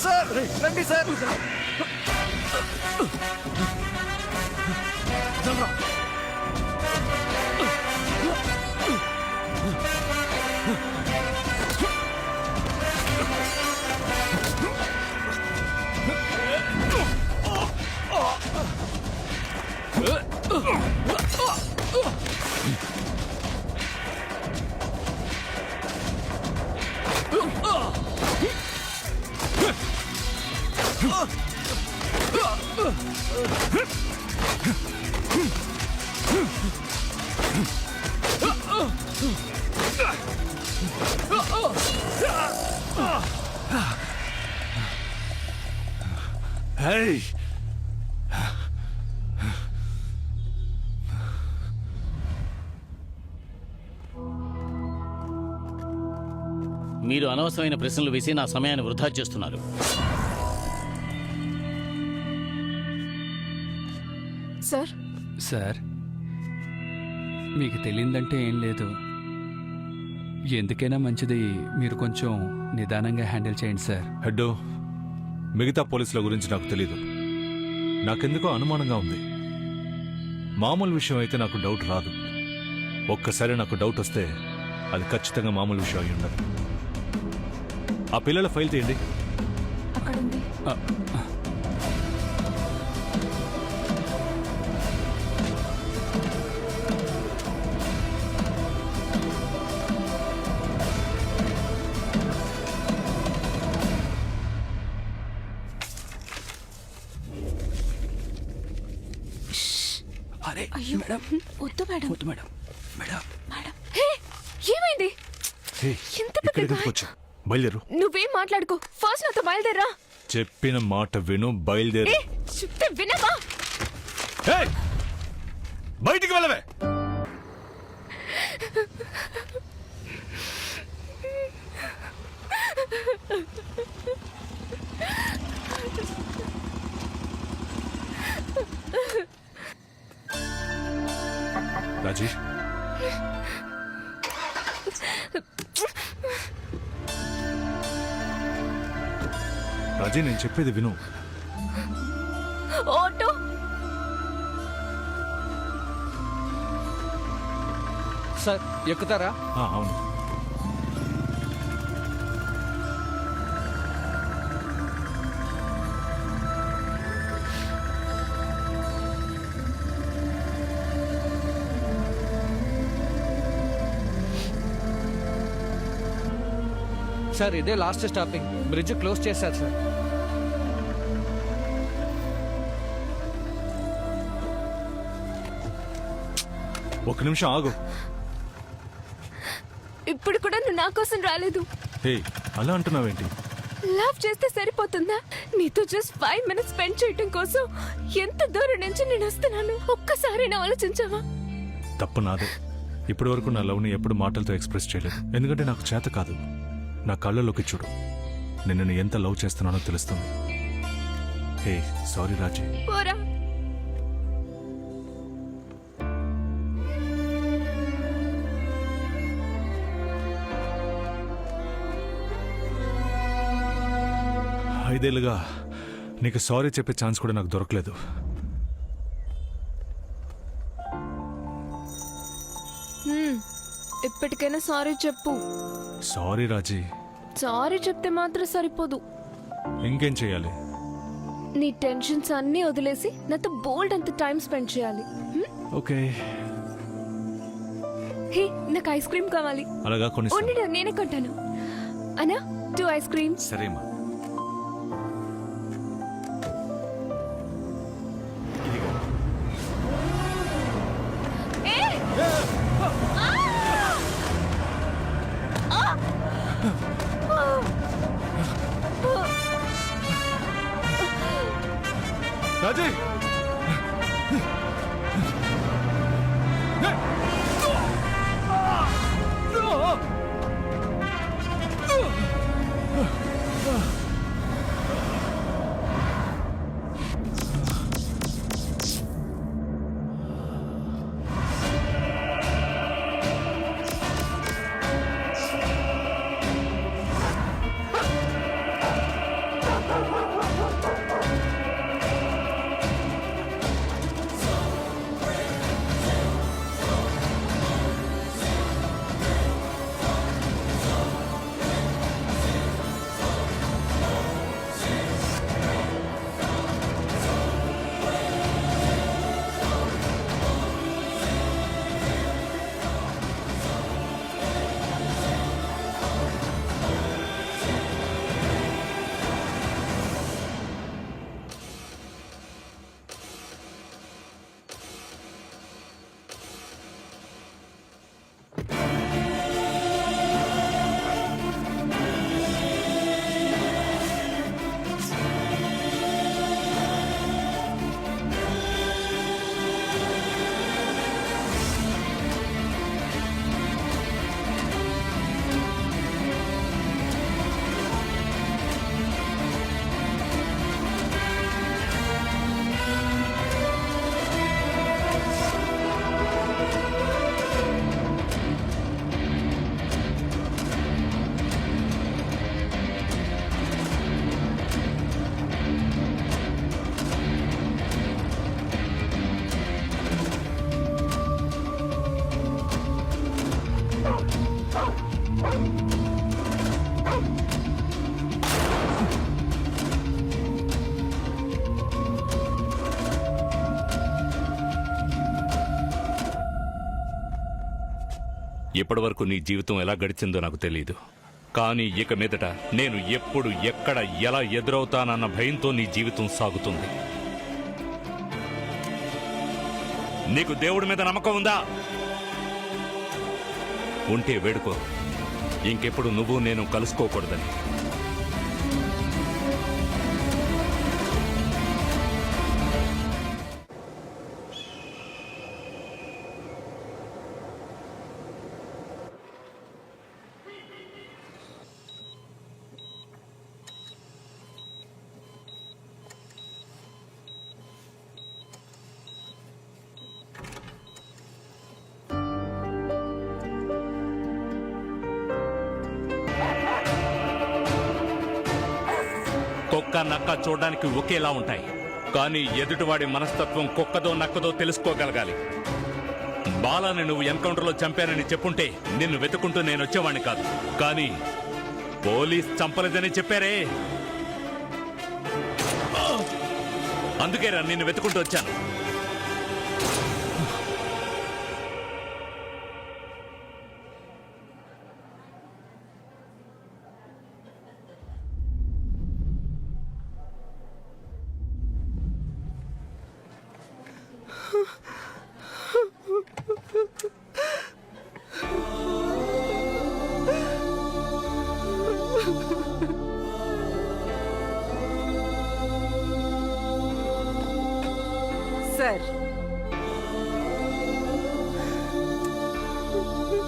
సార్ రండి సార్. Hey! మీరు అనవసరమైన ప్రశ్నలు వేసి నా సమయాన్ని వృధా చేస్తున్నారు. సార్ సార్ మీకు తెలియదంటే ఏం లేదు. ఎందుకైనా మంచిది మీరు కొంచెం నిదానంగా హ్యాండిల్ చేయండి సార్. హెడ్, మిగతా పోలీసుల గురించి నాకు తెలీదు. నాకెందుకో అనుమానంగా ఉంది. మామూలు విషయం అయితే నాకు డౌట్ రాదు. ఒక్కసారి నాకు డౌట్ వస్తే అది ఖచ్చితంగా మామూలు విషయం అయి ఉండదు. ఆ పిల్లల ఫైల్ తీయండి. అరే అయ్యో మేడం, వద్దు మేడం. వద్దు మేడం. మేడం మేడం హే, ఏమైంది? ఎంత పెద్ద ఇక్కడికి గాయం? వచ్చా. బయలుదేరు. నువ్వేం మాట్లాడుకో, ఫస్ట్ నాతో బయలుదేరా. చెప్పిన మాట విను, బయలుదేరు. ఏ, చెప్తే వినవా? బయటికి వెళ్ళవే. రాజేష్, రాజీ, నేను చెప్పేది విను. ఆటో సార్ ఎక్కుతారా? అవును. సార్ ఇదే లాస్ట్ స్టాపింగ్. బ్రిడ్జ్ క్లోజ్ చేశారు సార్. ఒక్క నిమిషం ఆగు. ఇప్పుడు కూడా నువ్వు నా కోసం రాలేదు. హే అలా అంటున్నావేంటి? లవ్ చేస్తే సరిపోతుందా? నీతో జస్ట్ 5 minutes స్పెండ్ చేయడం కోసం ఎంత దూరం నుంచి నేను వస్తున్నాను. ఒక్కసారైనా ఆలోచించావా? తప్పు నాదే. ఇప్పటి వరకు నా లవ్ని ఎప్పుడు మాటలతో ఎక్స్ప్రెస్ చేయలేదు, ఎందుకంటే నాకు చేత కాదు. నా కళ్ళలోకి చూడు, నిన్ను ఎంత లవ్ చేస్తున్నానో తెలుస్తుంది. హే సారీ రాజీ. పోరా. ఐదేళ్ళుగా నీకు సారీ చెప్పే ఛాన్స్ కూడా నాకు దొరకలేదు. ఇప్పటికైనా సారీ చెప్పు. సారీ రాజీ. సారీ చెప్తే మాత్రం సరిపోదు. ఇంకేం చేయాలి? నీ టెన్షన్స్ అన్నీ వదిలేసి నాతో బోల్డ్ అంత టైం స్పెండ్ చేయాలి. ఓకే. హే నాకు ఐస్ క్రీమ్ కావాలి. అలాగా కొన్ని ఉండు, నేనే కొంటాను. అన్నా 2 ఐస్ క్రీమ్. సరేమా. రాజీ ఇప్పటివరకు నీ జీవితం ఎలా గడిచిందో నాకు తెలియదు, కానీ ఇక మీదట నేను ఎప్పుడు ఎక్కడ ఎలా ఎదురవుతానన్న భయంతో నీ జీవితం సాగుతుంది. నీకు దేవుడి మీద నమ్మకం ఉందా? ఉంటే వేడుకో, ఇంకెప్పుడు నువ్వు నేను కలుసుకోకూడదని. కుక్క నక్క చూడడానికి ఒకేలా ఉంటాయి, కానీ ఎదుటివాడి మనస్తత్వం కుక్కదో నక్కదో తెలుసుకోగలగాలి. బాలాని నువ్వు ఎన్కౌంటర్లో చంపానని చెప్పుంటే నిన్ను వెతుకుంటూ నేను వచ్చేవాణ్ణి కాదు, కానీ పోలీస్ చంపలేదని చెప్పారే, అందుకేరా నిన్ను వెతుకుంటూ వచ్చాను. సార్.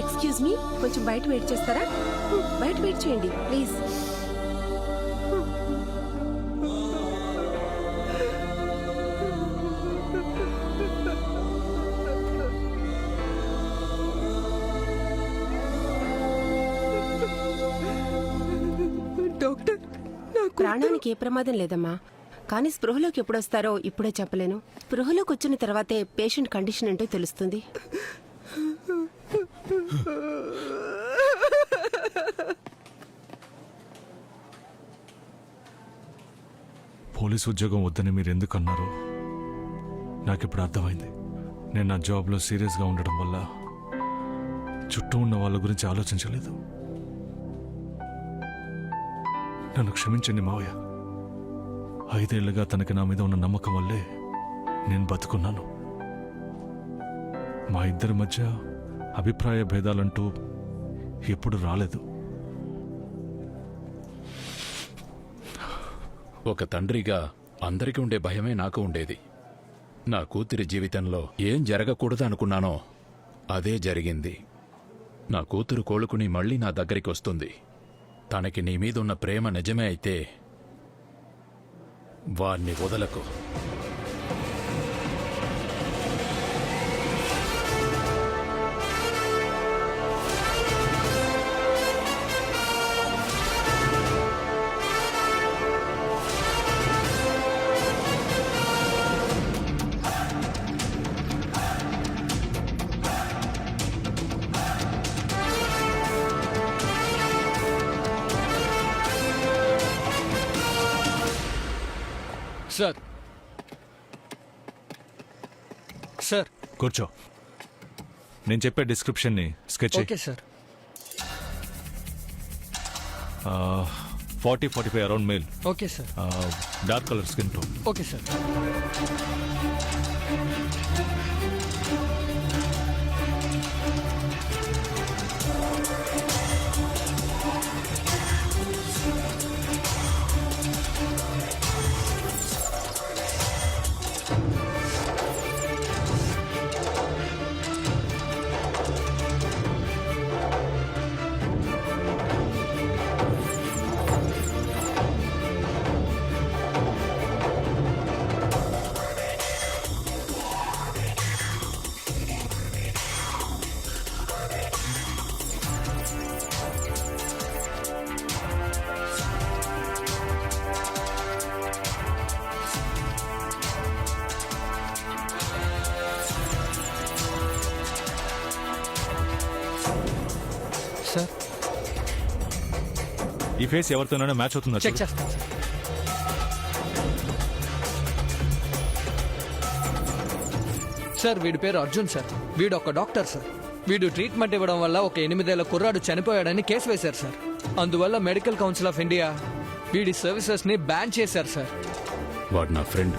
ఎక్స్క్యూజ్ మీ, కొంచెం బయట వెయిట్ చేస్తారా? బయట వెయిట్ చేయండి ప్లీజ్. డాక్టర్, ప్రాణానికి ఏ ప్రమాదం లేదమ్మా, కానీ స్పృహలోకి ఎప్పుడొస్తారో ఇప్పుడే చెప్పలేను. స్పృహలోకి వచ్చిన తర్వాతే పేషెంట్ కండిషన్ ఏంటో తెలుస్తుంది. పోలీసు ఉద్యోగం వద్దని మీరు ఎందుకు అన్నారు నాకు ఇప్పుడు అర్థమైంది. నేను నా జాబ్లో సీరియస్గా ఉండడం వల్ల చుట్టూ ఉన్న వాళ్ళ గురించి ఆలోచించలేదు. నన్ను క్షమించండి మావయ్య. 5 ఏళ్లుగా తనకి నా మీద ఉన్న నమ్మకం వల్లే నేను బతుకున్నాను. మా ఇద్దరి మధ్య అభిప్రాయ భేదాలంటూ ఎప్పుడు రాలేదు. ఒక తండ్రిగా అందరికీ ఉండే భయమే నాకు ఉండేది. నా కూతురి జీవితంలో ఏం జరగకూడదు అనుకున్నానో అదే జరిగింది. నా కూతురు కోలుకుని మళ్ళీ నా దగ్గరికి వస్తుంది. తనకి నీ మీదున్న ప్రేమ నిజమే అయితే వాణ్ణి వదలకు. సార్ సార్ కూర్చో. నేను చెప్పే డిస్క్రిప్షన్ని sketch okay sir. 40-45 around male. Okay sir. Dark colour skin tone. Okay sir. Sir ఈ ఫేస్ ఎవరితోనైనా మ్యాచ్ అవుతుందా? చెక్ చేస్తాను సార్. వీడి పేరు అర్జున్ సార్. వీడు ఒక డాక్టర్ సార్. వీడు ట్రీట్మెంట్ ఇవ్వడం వల్ల ఒక 8 ఏళ్ల కుర్రాడు చనిపోయాడని కేసు వేశారు సార్. అందువల్ల మెడికల్ కౌన్సిల్ ఆఫ్ ఇండియా వీడి సర్వీసెస్ ని బ్యాన్ చేశారు సార్. వాడు నా ఫ్రెండ్.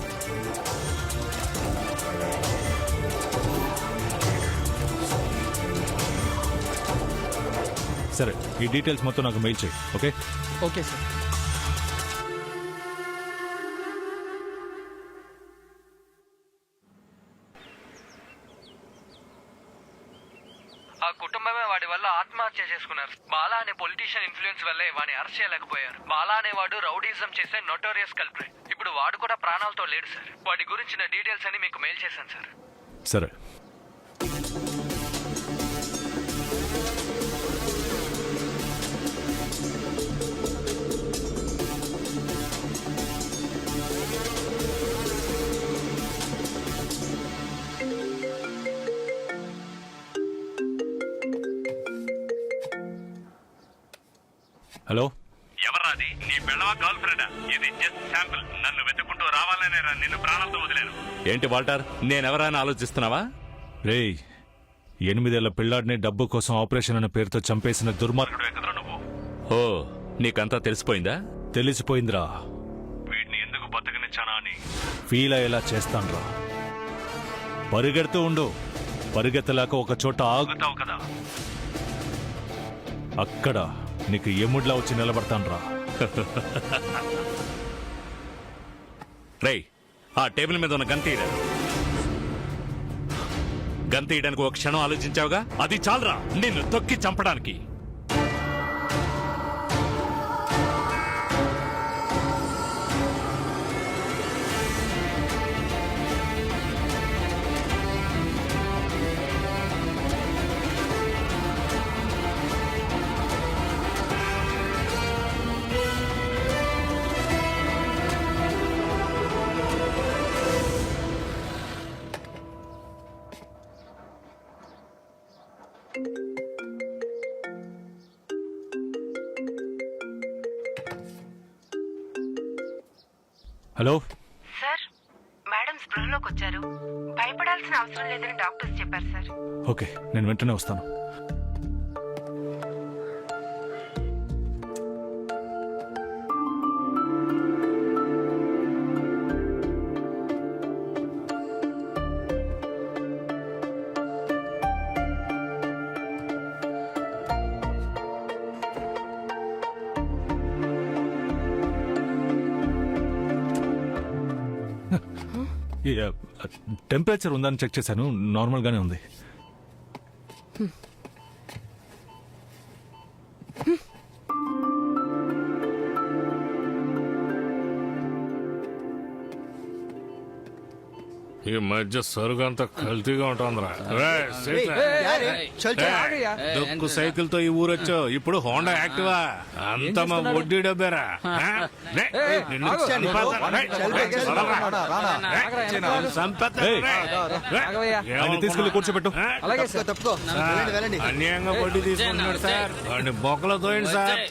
సరే, ఈ డీటెయిల్స్ మొత్తం నాకు మెయిల్ చేయి. Okay okay sir. ఆ కుటుంబమే వాడి వల్ల ఆత్మహత్య చేసుకున్నారు. బాలా అనే పొలిటీషియన్ ఇన్ఫ్లుయెన్స్ వల్లే వాడిని అరెస్ట్ చేయలేకపోయారు. బాలా అనేవాడు రౌడీజం చేసే నోటోరియస్ కల్ప్రిట్. ఇప్పుడు వాడు కూడా ప్రాణాలతో లేడు సార్. వాడి గురించిన డీటెయిల్స్ అని మీకు మెయిల్ చేశాను సార్. సరే. హలో, ఎవరాది? నీ పెళ్ళవా గర్ల్ ఫ్రెండా? ఇది జస్ట్ శాంపుల్. నన్ను వెతుక్కుంటూ రావాలనే నిన్ను ప్రాణంతో వదిలేను. ఏంటి వాల్టర్, నేనెవరైనా ఆలోచిస్తున్నావా? రేయ్, 8 ఏళ్ల పిల్లాడిని డబ్బు కోసం ఆపరేషన్ అనే పేరుతో చంపేసిన దుర్మార్గుడు ఎక్కడ్రా నువ్వు? ఓ, నీకంతా తెలిసిపోయిందా? తెలిసిపోయిందిరా. వీడిని ఎందుకు బతకనిచ్చానా అని ఫీల్ అయ్యేలా చేస్తాన్రా. పరిగెడుతూ ఉండు. పరిగెత్తలేక ఒక చోట ఆగుతావు కదా, అక్కడ నీకు ఎముడ్లా వచ్చి నిలబడతాన్రా. రేయ్, ఆ టేబుల్ మీద ఉన్న గన్ తీయరా. గంతేయడానికి ఒక క్షణం ఆలోచించావుగా, అది చాలరా నిన్ను తొక్కి చంపడానికి. హలో సార్, మేడం స్పృహలోకి వచ్చారు. భయపడాల్సిన అవసరం లేదని డాక్టర్స్ చెప్పారు సార్. ఓకే, నేను వెంటనే వస్తాను. టెంపరేచర్ ఉందని చెక్ చేశాను, నార్మల్గానే ఉంది. ఈ మధ్య సరుకు అంతా కల్తీగా ఉంటుందిరా. దొక్కు సైకిల్ తో ఈ ఊరు వచ్చావు, ఇప్పుడు హోండా యాక్టివా అంతా మా వడ్డీ డబ్బేరా. తీసుకెళ్ళి కూర్చోబెట్టు. అన్యాయంగా వడ్డీ తీసుకుంటున్నాడు సార్, వాడిని బొక్కలో తోయండి సార్.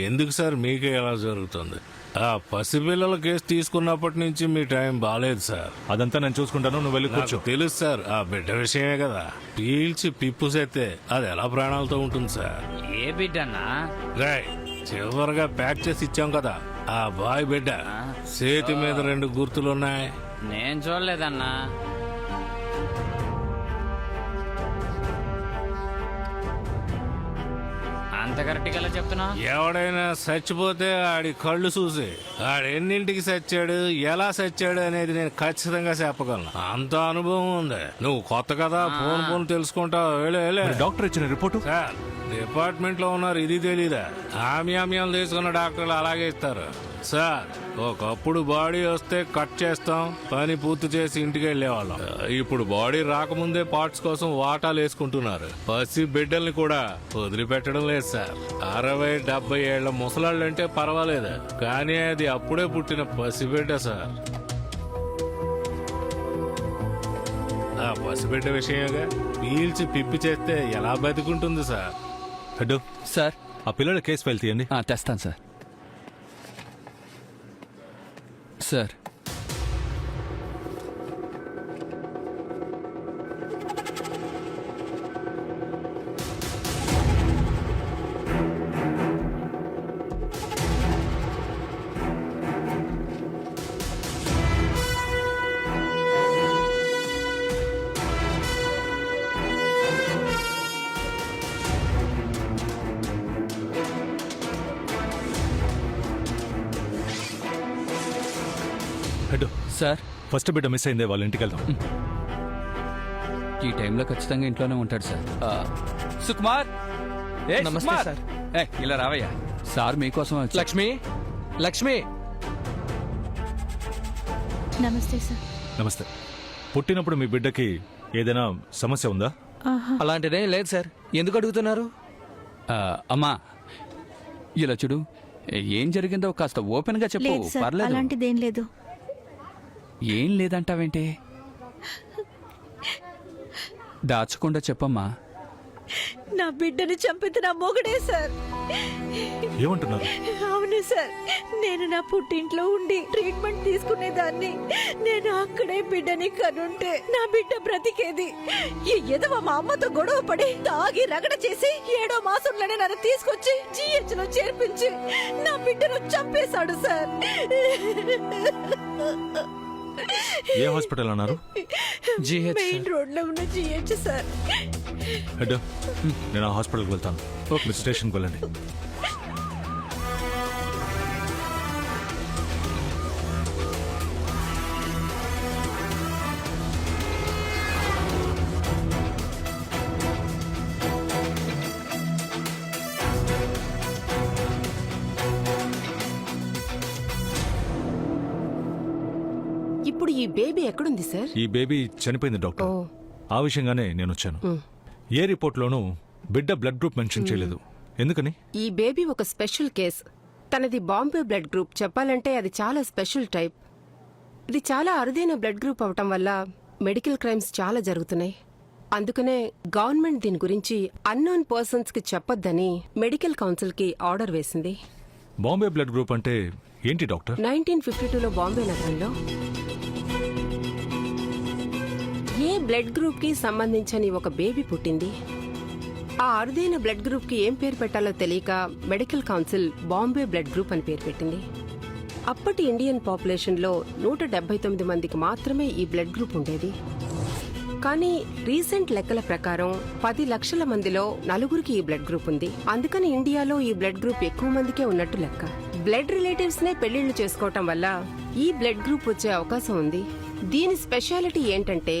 ఎందుకు సార్ మీకే ఎలా జరుగుతుంది? ఆ పసిపిల్లల కేసు తీసుకున్నప్పటి నుంచి మీ టైం బాలేదు సార్. అదంతా నేను చూసుకుంటాను, నువ్వు వెళ్ళి కూర్చో. తెలుసు సార్, ఆ బిడ్డ విషయమే కదా. పీల్చి పిప్పుసైతే అది ఎలా ప్రాణాలతో ఉంటుంది సార్? ఏ బిడ్డన్నా? రాయ్, చివరిగా ప్యాక్ చేసి ఇచ్చాం కదా ఆ బాయ్ బిడ్డ. చేతి మీద 2 గుర్తులున్నాయి. నేను చూడలేదన్నా. అంత కరెక్ట్ గా చెప్తున్నా? ఎవడైనా చచ్చిపోతే ఆడి కళ్ళు చూసి ఆడెన్నింటికి చచ్చాడు, ఎలా చచ్చాడు అనేది నేను ఖచ్చితంగా చెప్పగలను. అంత అనుభవం ఉంది. నువ్వు కొత్త కదా, ఫోన్ తెలుసుకుంటావు. డాక్టర్ ఇచ్చిన రిపోర్టు సార్, డిపార్ట్మెంట్ లో ఉన్నారు, ఇది తెలీదా? ఆమ్యామ్యాలు తీసుకున్న డాక్టర్లు అలాగే ఇస్తారు సార్. ఒకప్పుడు బాడీ వస్తే కట్ చేస్తాం, పని పూర్తి చేసి ఇంటికి వెళ్ళేవాళ్ళం. ఇప్పుడు బాడీ రాకముందే పార్ట్స్ కోసం వాటాలు వేసుకుంటున్నారు. పసి బిడ్డల్ని కూడా వదిలిపెట్టడం లేదు సార్. 60-70 ఏళ్ల ముసలాళ్ళంటే పర్వాలేదు, కానీ అది అప్పుడే పుట్టిన పసిబిడ్డ సార్. ఆ పసిబిడ్డ విషయంగా పీల్చి పిప్పి చేస్తే ఎలా బతికుంటుంది సార్? హెడ్ సార్, ఆ పిల్లల కేసు ఫైల్ తీయండి. తెస్తాను sir. Sir, head sir, first బిడ్డ మిస్ అయిందే, వాళ్ళ ఇంటికి వెళ్దాం. ఈ టైంలో ఖచ్చితంగా ఇంట్లోనే ఉంటాడు సార్. సుకుమార్, నమస్తే సార్. ఇలా రావయ్యా. సార్ మీకోసం వచ్చారు. లక్ష్మి, లక్ష్మి. నమస్తే సార్. నమస్తే. పుట్టినప్పుడు మీ బిడ్డకి ఏదైనా సమస్య ఉందా? అలాంటిదేం లేదు సార్. ఎందుకు అడుగుతున్నారు? అమ్మా, ఇలా చూడు, ఏం జరిగిందో కాస్త ఓపెన్ గా చెప్పు. పర్లేదు. అలాంటిదేం లేదు. ఏం లేదంటావేంటి? దాచకుండా చెప్పమ్మా. నా బిడ్డని చంపితే నా మొగుడే సార్. ఏమంటున్నారు? అవును సార్, నేను నా పుట్టింట్లో ఉండి ట్రీట్మెంట్ తీసుకునేదాన్ని. నేను అక్కడే బిడ్డని కనుంటే నా బిడ్డ బ్రతికేది. ఈ ఎదవ మా అమ్మతో గొడవ పడి తాగి రగడ చేసి 7వ మాసంలోనే నన్ను తీసుకొచ్చి GH లో చేర్పించి నా బిడ్డను చంపేశాడు సార్. ఏ హాస్పిటల్ అన్నారు? మెయిన్ రోడ్ లో ఉన్న GH సార్. హెడ్, నేను ఆ హాస్పిటల్కి వెళ్తాను. మీరు స్టేషన్కి వెళ్ళండి. ఈ బేబీ ఎక్కడుంది సార్? ఈ బేబీ చనిపోయింది డాక్టర్. ఆ విషయంగానే నేను వచ్చాను. ఏ రిపోర్ట్లోనూ బిడ్డ బ్లడ్ గ్రూప్ మెన్షన్ చేయలేదు. ఎందుకని? ఈ బేబీ ఒక స్పెషల్ కేస్. తనది బాంబే బ్లడ్ గ్రూప్. చెప్పాలంటే అది చాలా స్పెషల్ టైప్. ఇది చాలా అరుదైన బ్లడ్ గ్రూప్ అవటం వల్ల మెడికల్ క్రైమ్స్ చాలా జరుగుతున్నాయి. అందుకనే గవర్నమెంట్ దీని గురించి అన్నోన్ పర్సన్స్ కి చెప్పొద్దని మెడికల్ కౌన్సిల్ కి ఆర్డర్ వేసింది. బాంబే బ్లడ్ గ్రూప్ అంటే ఏంటి డాక్టర్? 1952లో బాంబే నగరంలో ఏ బ్లడ్ గ్రూప్ కి సంబంధించని ఒక బేబీ పుట్టింది. ఆ అరుదైన బ్లడ్ గ్రూప్ కి ఏం పేరు పెట్టాలో తెలియక medical council Bombay blood group అని పేరు పెట్టింది. అప్పటి ఇండియన్ పాపులేషన్ లో 179 మందికి మాత్రమే ఈ బ్లడ్ గ్రూప్ ఉండేది. కానీ రీసెంట్ లెక్కల ప్రకారం 10 లక్షల మందిలో 4 ఈ బ్లడ్ గ్రూప్ ఉంది. అందుకని ఇండియాలో ఈ బ్లడ్ గ్రూప్ ఎక్కువ మందికే ఉన్నట్టు లెక్క. బ్లడ్ రిలేటివ్స్ నే పెళ్లిళ్లు చేసుకోవటం వల్ల ఈ బ్లడ్ గ్రూప్ వచ్చే అవకాశం ఉంది. దీని స్పెషాలిటీ ఏంటంటే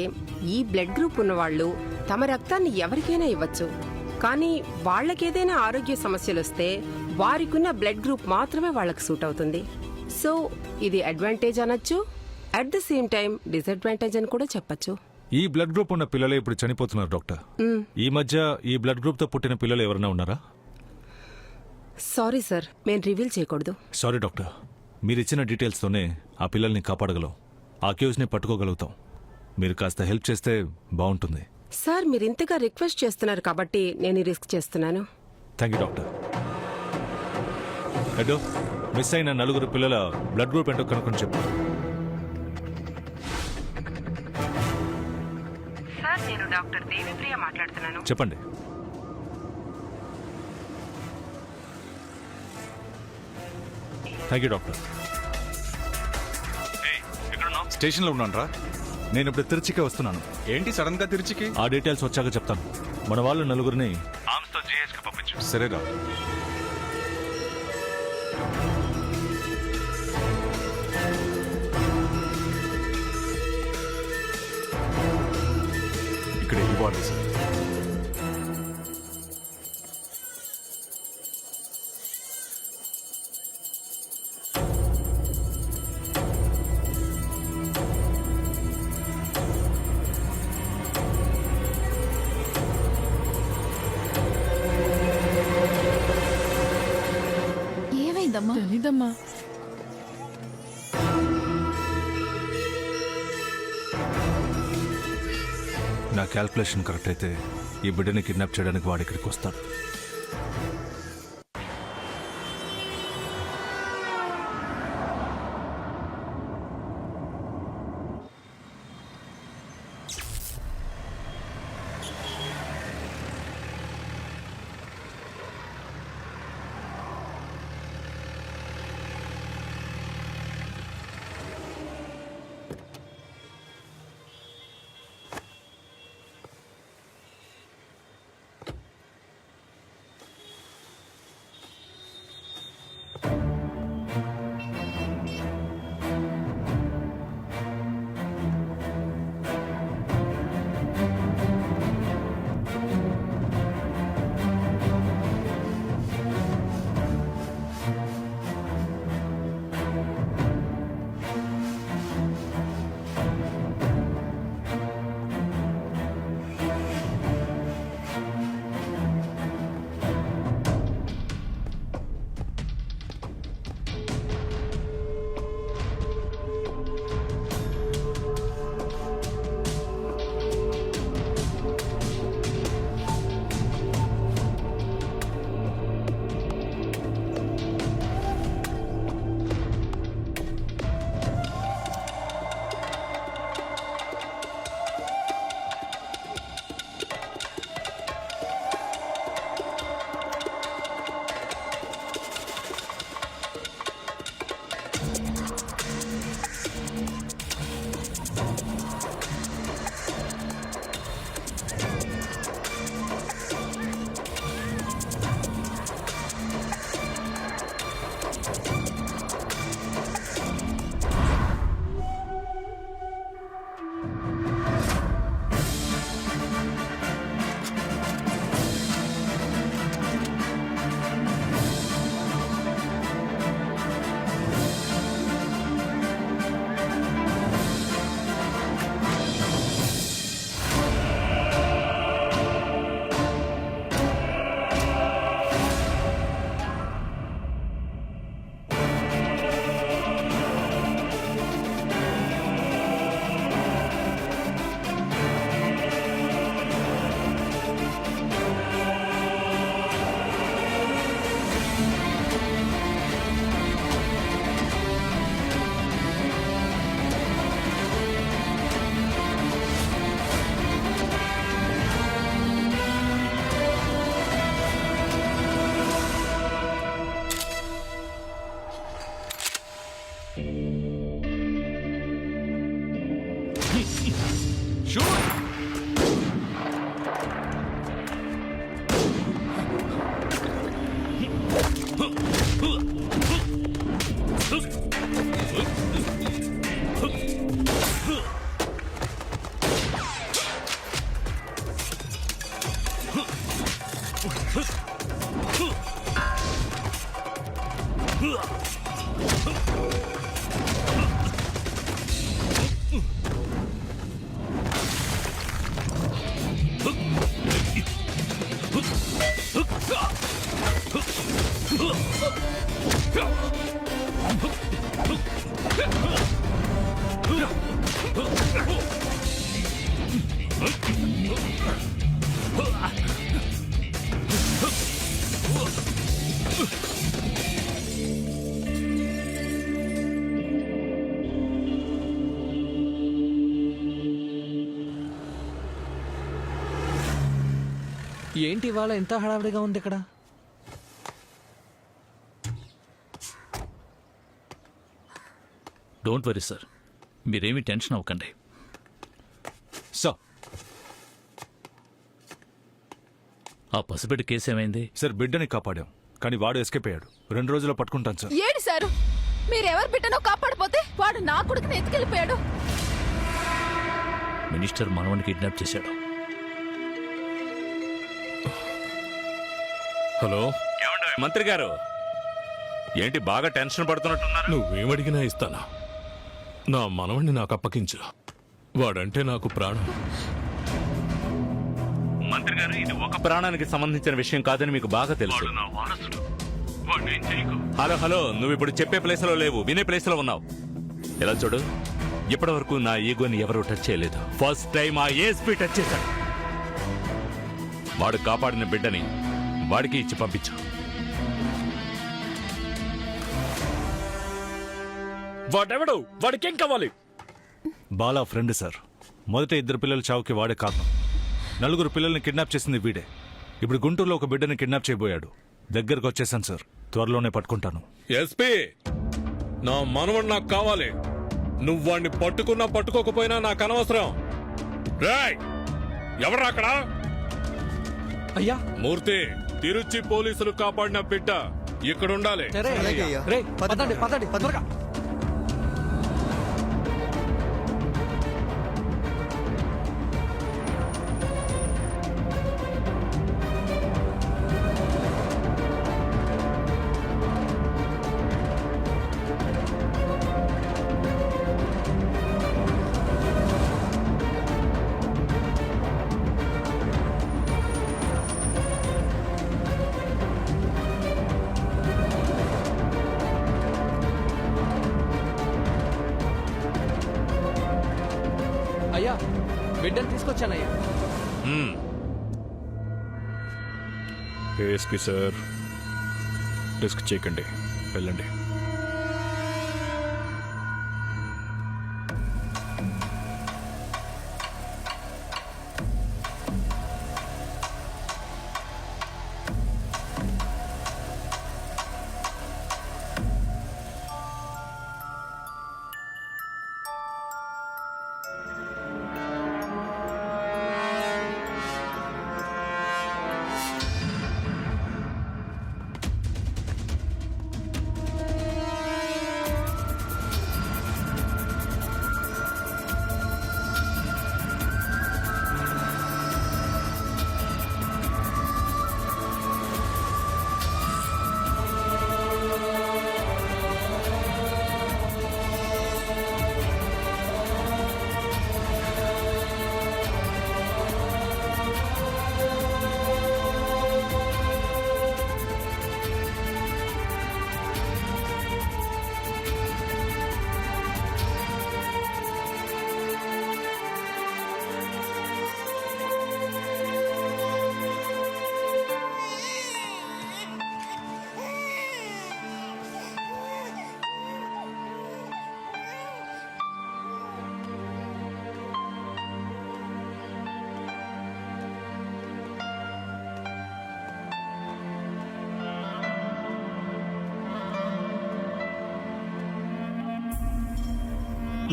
ఈ బ్లడ్ గ్రూప్ ఉన్నవాళ్లు తమ రక్తాన్ని ఎవరికైనా ఇవ్వచ్చు. కానీ వాళ్లకేదైనా ఆరోగ్య సమస్యలొస్తే వారికున్న బ్లడ్ గ్రూప్ మాత్రమే వాళ్లకు సూట్ అవుతుంది. సో ఇది అడ్వాంటేజ్ అనొచ్చు, at the same time disadvantage అని కూడా చెప్పొచ్చు. ఈ బ్లడ్ గ్రూప్ ఉన్న పిల్లలే ఇప్పుడు చనిపోతున్నారు డాక్టర్. ఈ మధ్య ఈ బ్లడ్ గ్రూప్ తో పుట్టిన పిల్లలు ఎవరైనా ఉన్నారా? సారీ సార్, మేము రివీల్ చేయకూడదు. సారీ డాక్టర్, మీరిచ్చిన డీటెయిల్స్తోనే ఆ పిల్లల్ని కాపాడగలం, ఆ అక్యూజ్ని పట్టుకోగలుగుతాం. మీరు కాస్త హెల్ప్ చేస్తే బాగుంటుంది. సార్, మీరు ఇంతగా రిక్వెస్ట్ చేస్తున్నారు కాబట్టి నేను ఈ రిస్క్ చేస్తున్నాను. Thank you doctor. Head, miss అయిన 4 పిల్లల బ్లడ్ గ్రూప్ ఏంటో కనుక్కొని చెప్పు. సార్, నేను డాక్టర్ దేవిప్రియ మాట్లాడుతున్నాను. చెప్పండి. Thank you doctor. స్టేషన్లో ఉన్నాను రా. నేను ఇప్పుడు తిరుచికే వస్తున్నాను. ఏంటి సడన్ గా తిరుచికి? ఆ డీటెయిల్స్ వచ్చాక చెప్తాను. మన వాళ్ళు 4 ఆర్మ్స్తో జీహెచ్కి పంపించు. సరేరా. ఇక్కడ ఇవ్వాలి సార్. తెలీదమ్మా. నా క్యాల్కులేషన్ కరెక్ట్ అయితే ఈ బిడ్డని కిడ్నాప్ చేయడానికి వాడు ఇక్కడికి వస్తాడు. ఏంటి ఇవాళ ఎంత హడావిడిగా ఉంది ఇక్కడ? డోంట్ వరీ సార్, మీరేమీ టెన్షన్ అవ్వకండి. సార్ ఆ పసిబిడ్డ కేసు ఏమైంది? సార్ బిడ్డని కాపాడాం, కానీ వాడు ఎస్కేప్ అయ్యాడు. 2 రోజుల్లో పట్టుకుంటాను సార్. ఏడు సారు, మీరెవరు బిడ్డనో కాపాడిపోతే వాడు నా కొడుకుని ఎత్తుకెళ్ళిపోయాడు. మినిస్టర్ మనవని కిడ్నాప్ చేశాడు. హలో మంత్రి గారు, ఏంటి బాగా టెన్షన్ పడుతున్నట్టున్నారు? నువ్వేమడిగినా ఇస్తానా? నా మనవణ్ణి నాకు అప్పగించు. వాడంటే నాకు ప్రాణం. మంత్రి గారు, ఇది ఒక ప్రాణానికి సంబంధించిన విషయం కాదని మీకు బాగా తెలుసు. హలో హలో, నువ్వు ఇప్పుడు చెప్పే ప్లేస్ లో లేవు, వినే ప్లేస్ లో ఉన్నావు. ఎలా చూడు, ఇప్పటి వరకు నా ఈగోని ఎవరూ టచ్ చేయలేదు. ఫస్ట్ టైం ఆ ఏఎస్పీ టచ్ చేశాడు. వాడు కాపాడిన బిడ్డని వాడికి ఇచ్చి పంపించు. వాడెవడు? వాడికేం కావాలి? Bala friend sir. మొదట 2 పిల్లల చావుకి వాడే కారణం. 4 పిల్లల్ని కిడ్నాప్ చేసింది వీడే. ఇప్పుడు గుంటూరులో ఒక బిడ్డని కిడ్నాప్ చేయబోయాడు. దగ్గరకు వచ్చేసాను సార్, త్వరలోనే పట్టుకుంటాను. ఎస్పీ, నా మనవడు నాకు కావాలి. నువ్వు వాడిని పట్టుకున్నా పట్టుకోకపోయినా నాకు అనవసరం. రేయ్, ఎవరు అక్కడ? అయ్యా మూర్తి, తిరుచి పోలీసులు కాపాడిన బిడ్డ ఇక్కడ ఉండాలి. పదండి పదండి త్వరగా. అయ్యా, బిడ్డను తీసుకొచ్చానయ్యా. కేసుకి సార్ రిస్క్ చేయకండి, వెళ్ళండి.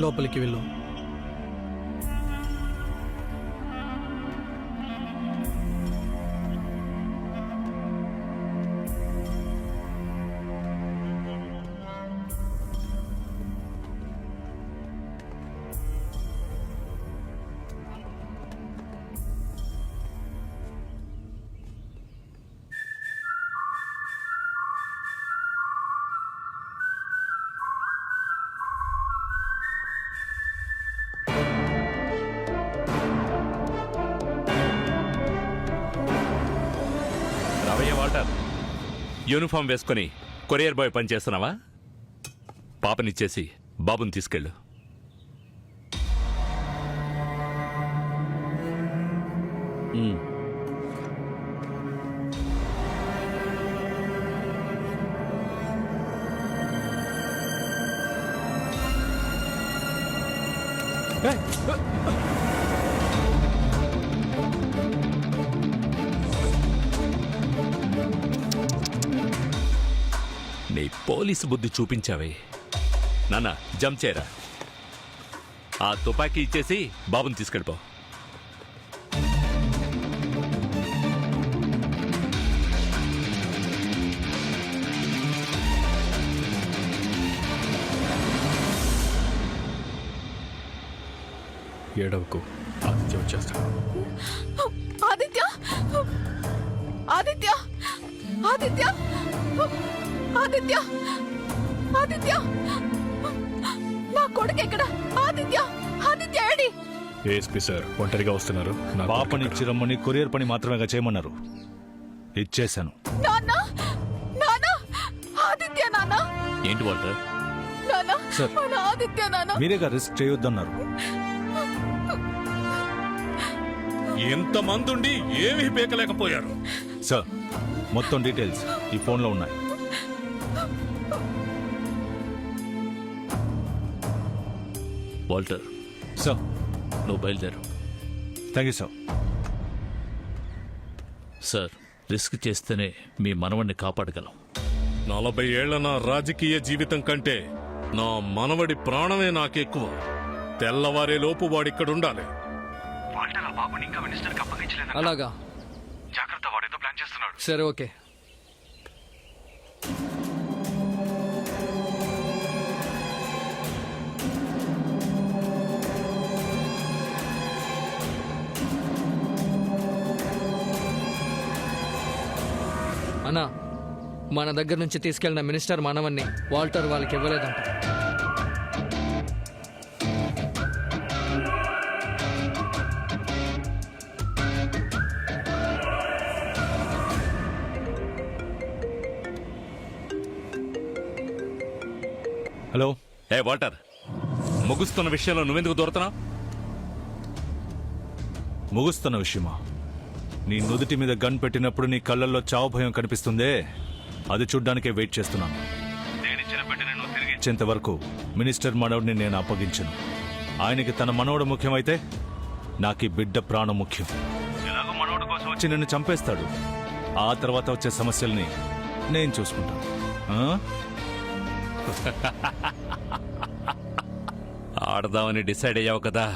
లోపలికి వెళ్ళు. ఏ వాల్టర్, యూనిఫామ్ వేసుకొని కొరియర్ బాయ్ పని చేస్తున్నావా? పాపనిచ్చేసి బాబుని తీసుకెళ్ళు. నీ పోలీసు బుద్ధి చూపించావే. నాన్న జంప్ చేయరా. ఆ తుపాకీ ఇచ్చేసి బాబుని తీసుకెళ్ళిపో. ఏడవకు, ఆదిత్య వచ్చేస్తాడు. ఆదిత్య ఆదిత్య ఆదిత్య ఆదిత్య ఆదిత్య నా కొడుకు ఎక్కడ? Aditya Aditya AD? ASP sir ఒంటరిగా వస్తున్నారు. పాపనిచ్చి రమ్మని కొరియర్ పని మాత్రమే చేయమన్నారు. ఇచ్చేశాను. నాన్న నాన్న ఆదిత్య నాన్న. ఏంటి వాల్టర్? నాన్న సార్. మన ఆదిత్య నాన్న. మీరేగా రిస్క్ చేయొద్దన్నారు. ఎంతమంది ఉండి ఏమీ పీకలేకపోయారు. సార్ మొత్తం డీటెయిల్స్ ఈ ఫోన్లో ఉన్నాయి. Walter sir. నువ్వు బయలుదేరు. Thank you sir. Sir, risk చేస్తేనే మీ మనవణ్ణి కాపాడగలం. 40 ఏళ్ల నా రాజకీయ జీవితం కంటే నా మనవడి ప్రాణమే నాకెక్కువ. తెల్లవారే లోపు వాడిక్కడుండాలి. వాల్టర్ ఆ బాబుని ఇంకా మినిస్టర్కి అప్పగించలేదు. అలాగా? జాగ్రత్త, వాడేదో ప్లాన్ చేస్తున్నాడు. సరే, ఓకే. అన్నా, మన దగ్గర నుంచి తీసుకెళ్లిన మినిస్టర్ మనవన్ని వాల్టర్ వాళ్ళకి ఇవ్వలేదంట. హలో. ఏ వాల్టర్, ముగుస్తున్న విషయంలో నువ్వెందుకు దూరతున్నావు? ముగుస్తున్న విషయమా? నీ నుదుటి మీద గన్ పెట్టినప్పుడు నీ కళ్ళల్లో చావు భయం కనిపిస్తుందే, అది చూడ్డానికే వెయిట్ చేస్తున్నాను. నేనిచ్చిన పెట్టిన నువ్వు తిరిగి ఇచ్చేంత వరకు మినిస్టర్ మనవడిని నేను అప్పగించను. ఆయనకి తన మనవడు ముఖ్యమైతే నాకు ఈ బిడ్డ ప్రాణం ముఖ్యం. ఎలాగో మనవడు కోసం వచ్చి నిన్ను చంపేస్తాడు. ఆ తర్వాత వచ్చే సమస్యల్ని నేను చూసుకుంటాను. ఆడదామని డిసైడ్ అయ్యావు కదా,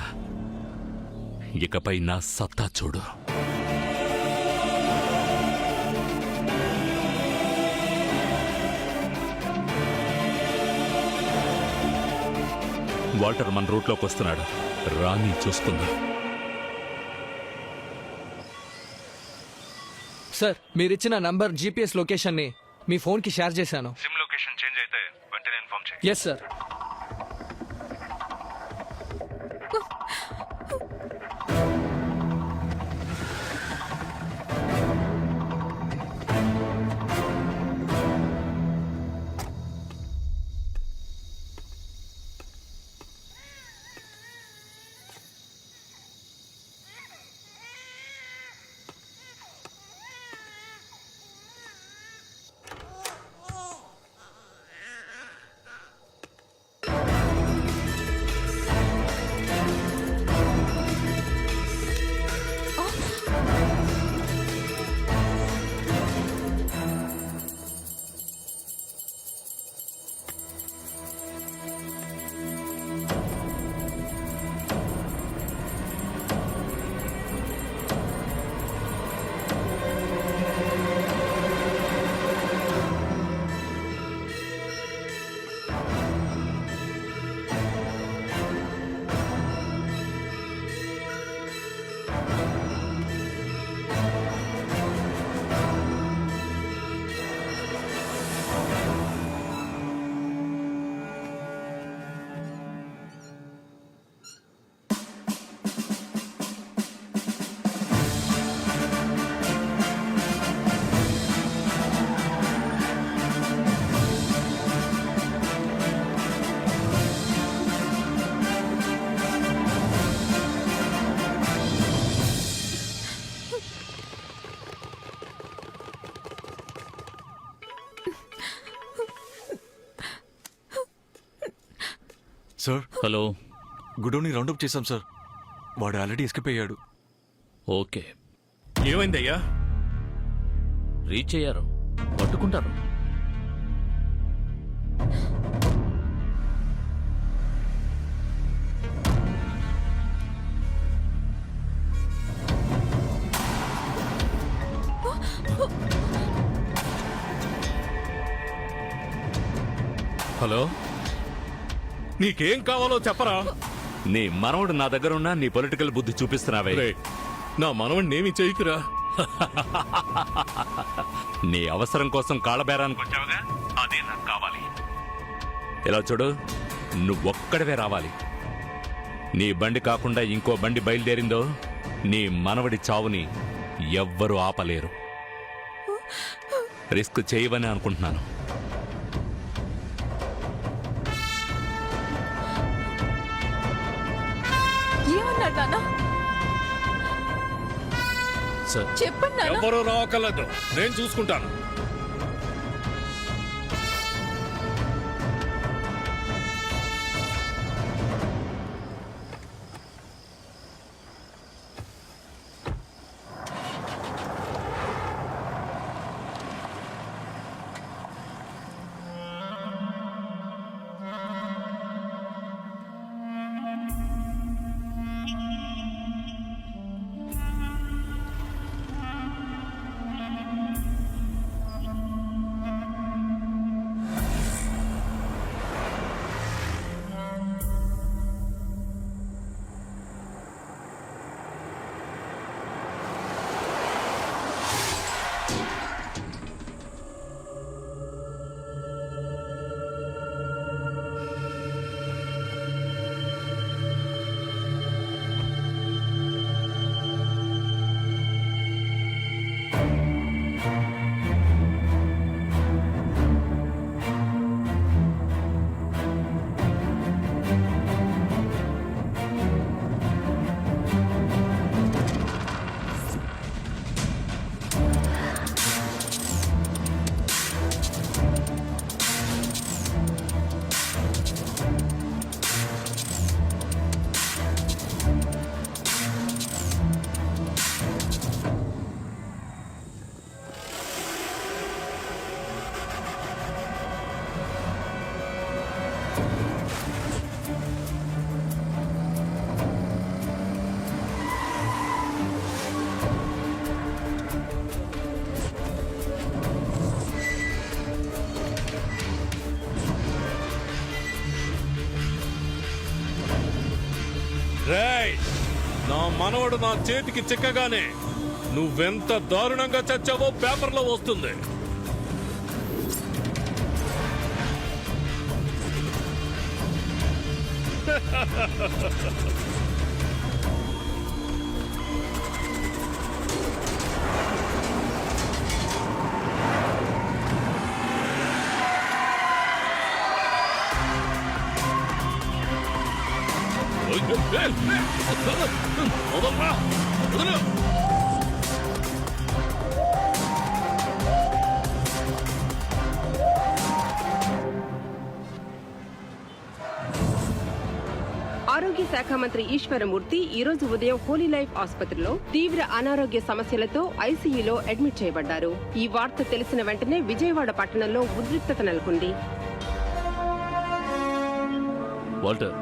ఇకపై నా సత్తా చూడు. వాల్టర్ మన రూట్లోకి వస్తున్నాడు. రాని చూసుకుందాం. సార్, మీరిచ్చిన నంబర్ జీపీఎస్ లొకేషన్ ని మీ ఫోన్ కి షేర్ చేశాను. సిమ్ లొకేషన్ చేంజ్ అయితే వెంటనే ఇన్ఫార్మ్ చేయి. Yes sir. సార్ హలో, గుడోని రౌండప్ చేశాం సార్. వాడు ఆల్రెడీ ఎస్కేప్ అయ్యాడు. ఓకే. ఏమైందయ్యా? రీచ్ అయ్యారు, పట్టుకుంటారు. హలో, నీకేం కావాలో చెప్పరా? నీ మనవడు నా దగ్గర ఉన్న నీ పొలిటికల్ బుద్ధి చూపిస్తున్నావే. రేయ్, నా మనవణ్ణి ఏమి చేయకురా. నీ అవసరం కోసం కాళ్ళబేరానికి వచ్చావుగా, అదే నాకు కావాలి. ఇలా చూడు, నువ్వొక్కడవే రావాలి. నీ బండి కాకుండా ఇంకో బండి బయలుదేరిందో నీ మనవడి చావుని ఎవ్వరూ ఆపలేరు. రిస్క్ చేయవని అనుకుంటున్నాను. ఏమన్నాడు నాన్న? చెప్పండి నాన్న. ఎవరూ రావక్కర్లేదు, నేను చూసుకుంటాను. రేయ్, నా మనవడు నా చేతికి చిక్కగానే నువ్వెంత దారుణంగా చచ్చావో పేపర్లో వస్తుంది. ఆరోగ్య శాఖ మంత్రి ఈశ్వరమూర్తి ఈ రోజు ఉదయం హోలీ లైఫ్ ఆసుపత్రిలో తీవ్ర అనారోగ్య సమస్యలతో ఐసీయూలో అడ్మిట్ చేయబడ్డారు. ఈ వార్త తెలిసిన వెంటనే విజయవాడ పట్టణంలో ఉద్రిక్తత నెలకొంది. వాల్టర్,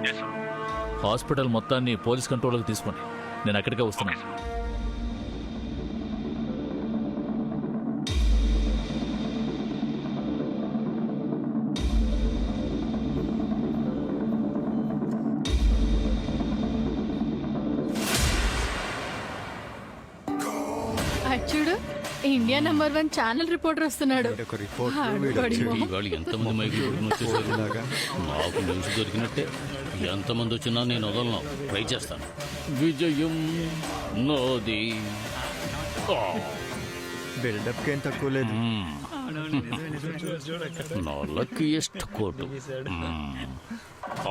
హాస్పిటల్ మొత్తాన్ని పోలీస్ కంట్రోల్కి తీసుకోండి. నేను అక్కడికే వస్తున్నాను. చూడు, ఇండియా నంబర్ 1 ఛానల్ రిపోర్టర్ వస్తున్నాడు. ఎంతమంది నాకు న్యూస్ దొరికినట్టే. ఎంతమంది వచ్చినా నేను వదలను, ట్రై చేస్తాను. విజయం నోది. బిల్డప్ ఏం తక్కువ లేదు. నా లక్కీయెస్ట్ కోటు.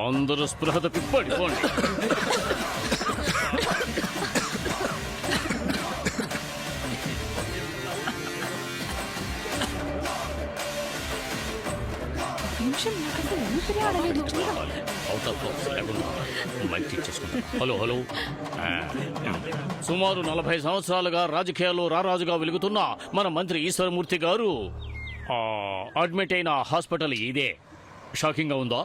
అందరూ స్పృహ తప్పి పడిపోండి. నిమిషం నాకంటే ఊపిరి ఆడలేదు. అవుట్ ఆఫ్ బాక్స్ లేకుండా మైక్ తీసేసుకుంటాను. Hello hello. సుమారు 40 సంవత్సరాలుగా రాజకీయాల్లో రారాజుగా వెలుగుతున్న మన మంత్రి ఈశ్వరమూర్తి గారు అడ్మిట్ అయిన హాస్పిటల్ ఇదే. షాకింగ్గా ఉందా?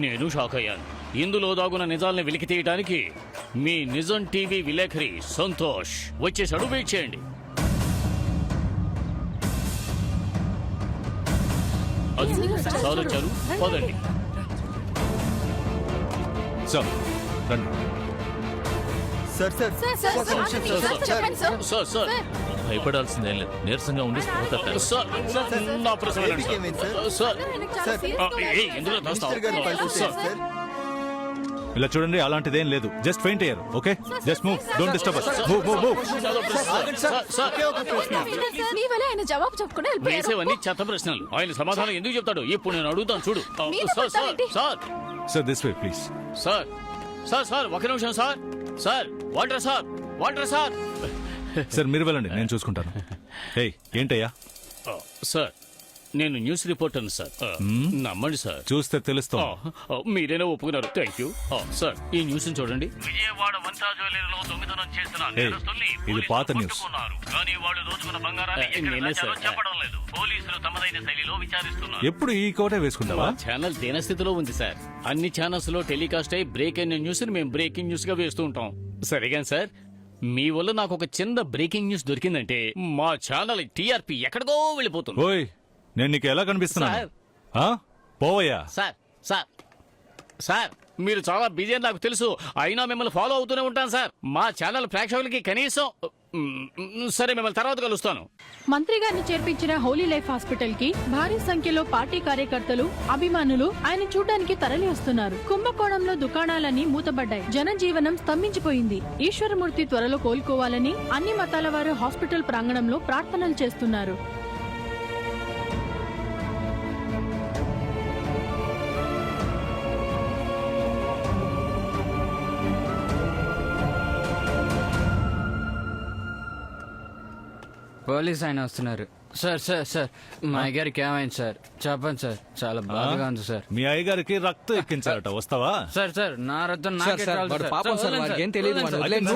నేను షాక్ అయ్యాను. ఇందులో దాగున్న నిజాల్ని వెలికి తీయడానికి మీ నిజం టీవీ విలేకరి సంతోష్ వచ్చేసాడు. వెయిట్ చేయండి. అది సార్ వచ్చారు, పదండి. సార్ రండి. సార్ సార్ సార్ సార్ భయపడాల్సిందేం లేదు, నీరసంగా ఉండి స్పృహ తప్పారు. సార్ నా ప్రశ్న వినండి సార్. ఎందులో సార్ ఇలా చూడండి, అలాంటిదేం లేదు. జస్ట్ ఫెయింట్ అయ్యారు. Okay, just move, don't disturb us. Move move move. మీ వల్ల ఆయన జవాబు చెప్పుకుని వెళ్ళిపోయారు. వేసేవన్నీ చెత్త ప్రశ్నలు. ఆయన సమాధానం ఎందుకు చెప్తాడు? ఇప్పుడు నేను అడుగుతాను చూడు. Sir sir sir sir this way please. Sir sir sir ఒక నిమిషం sir. Sir water sir, water sir. Sir మీరు వెళ్ళండి, నేను చూసుకుంటాను. ఏయ్ ఏంటయ్యా? సార్ నేను న్యూస్ రిపోర్టర్ని సార్. నమ్మండి సార్, చూస్తే తెలుస్తాం. మీరేనా ఒప్పుకున్నారు. Thank you sir. ఈ న్యూస్ చూడండి. విజయవాడ వంతా జ్యువెలరీలో దొంగతనం చేసిన నేరస్తుల్ని ఇది పాత న్యూస్. కానీ వాళ్ళు దోచుకున్న బంగారాన్ని చెప్పడం లేదు. పోలీసులు తమదైన శైలిలో విచారిస్తున్నారు. ఎప్పుడు ఈ కోటే వేసుకుంటావా? ఛానల్ దీనస్థితిలో ఉంది సార్. అన్ని ఛానల్స్ లో టెలికాస్ట్ అయ్యి బ్రేక్ అయిన న్యూస్ ని మేము బ్రేకింగ్ న్యూస్ గా వేస్తూ ఉంటాం. సరేగా సార్, మీ వల్ల నాకు ఒక చిన్న బ్రేకింగ్ న్యూస్ దొరికిందంటే మా ఛానల్ టీఆర్పీ ఎక్కడికో వెళ్ళిపోతుంది. ఓయ్ నేను నీకు ఎలా కనిపిస్తున్నా? పోవయ్యా. సార్ సార్ సార్ మీరు చాలా బిజీ అని నాకు తెలుసు, అయినా మిమ్మల్ని ఫాలో అవుతూనే ఉంటాను సార్. మా ఛానల్ ప్రేక్షకులకి కనీసం సరే మిమ్మల్ని తర్వాత కలుస్తాను. మంత్రి గారిని చేర్పించిన హోలీ లైఫ్ హాస్పిటల్ కి భారీ సంఖ్యలో పార్టీ కార్యకర్తలు, అభిమానులు ఆయన చూడ్డానికి తరలి వస్తున్నారు. కుంభకోణంలో దుకాణాలన్నీ మూతబడ్డాయి. జనజీవనం స్తంభించిపోయింది. ఈశ్వరమూర్తి త్వరలో కోలుకోవాలని అన్ని మతాల వారు హాస్పిటల్ ప్రాంగణంలో ప్రార్థనలు చేస్తున్నారు. పోలీస్ ఆయన వస్తున్నారు. సార్ సార్ సార్ మా అయ్యగారికి ఏమైంది సార్? చెప్పండి సార్, చాలా బాధగా ఉంది సార్. మీ అయ్యగారికి రక్తం ఎక్కించారట, వస్తావా? సార్ సార్ నా రక్తం నాకే చాలు సార్. పాపం సార్, వాడికి ఏం తెలియదు. వదిలేండి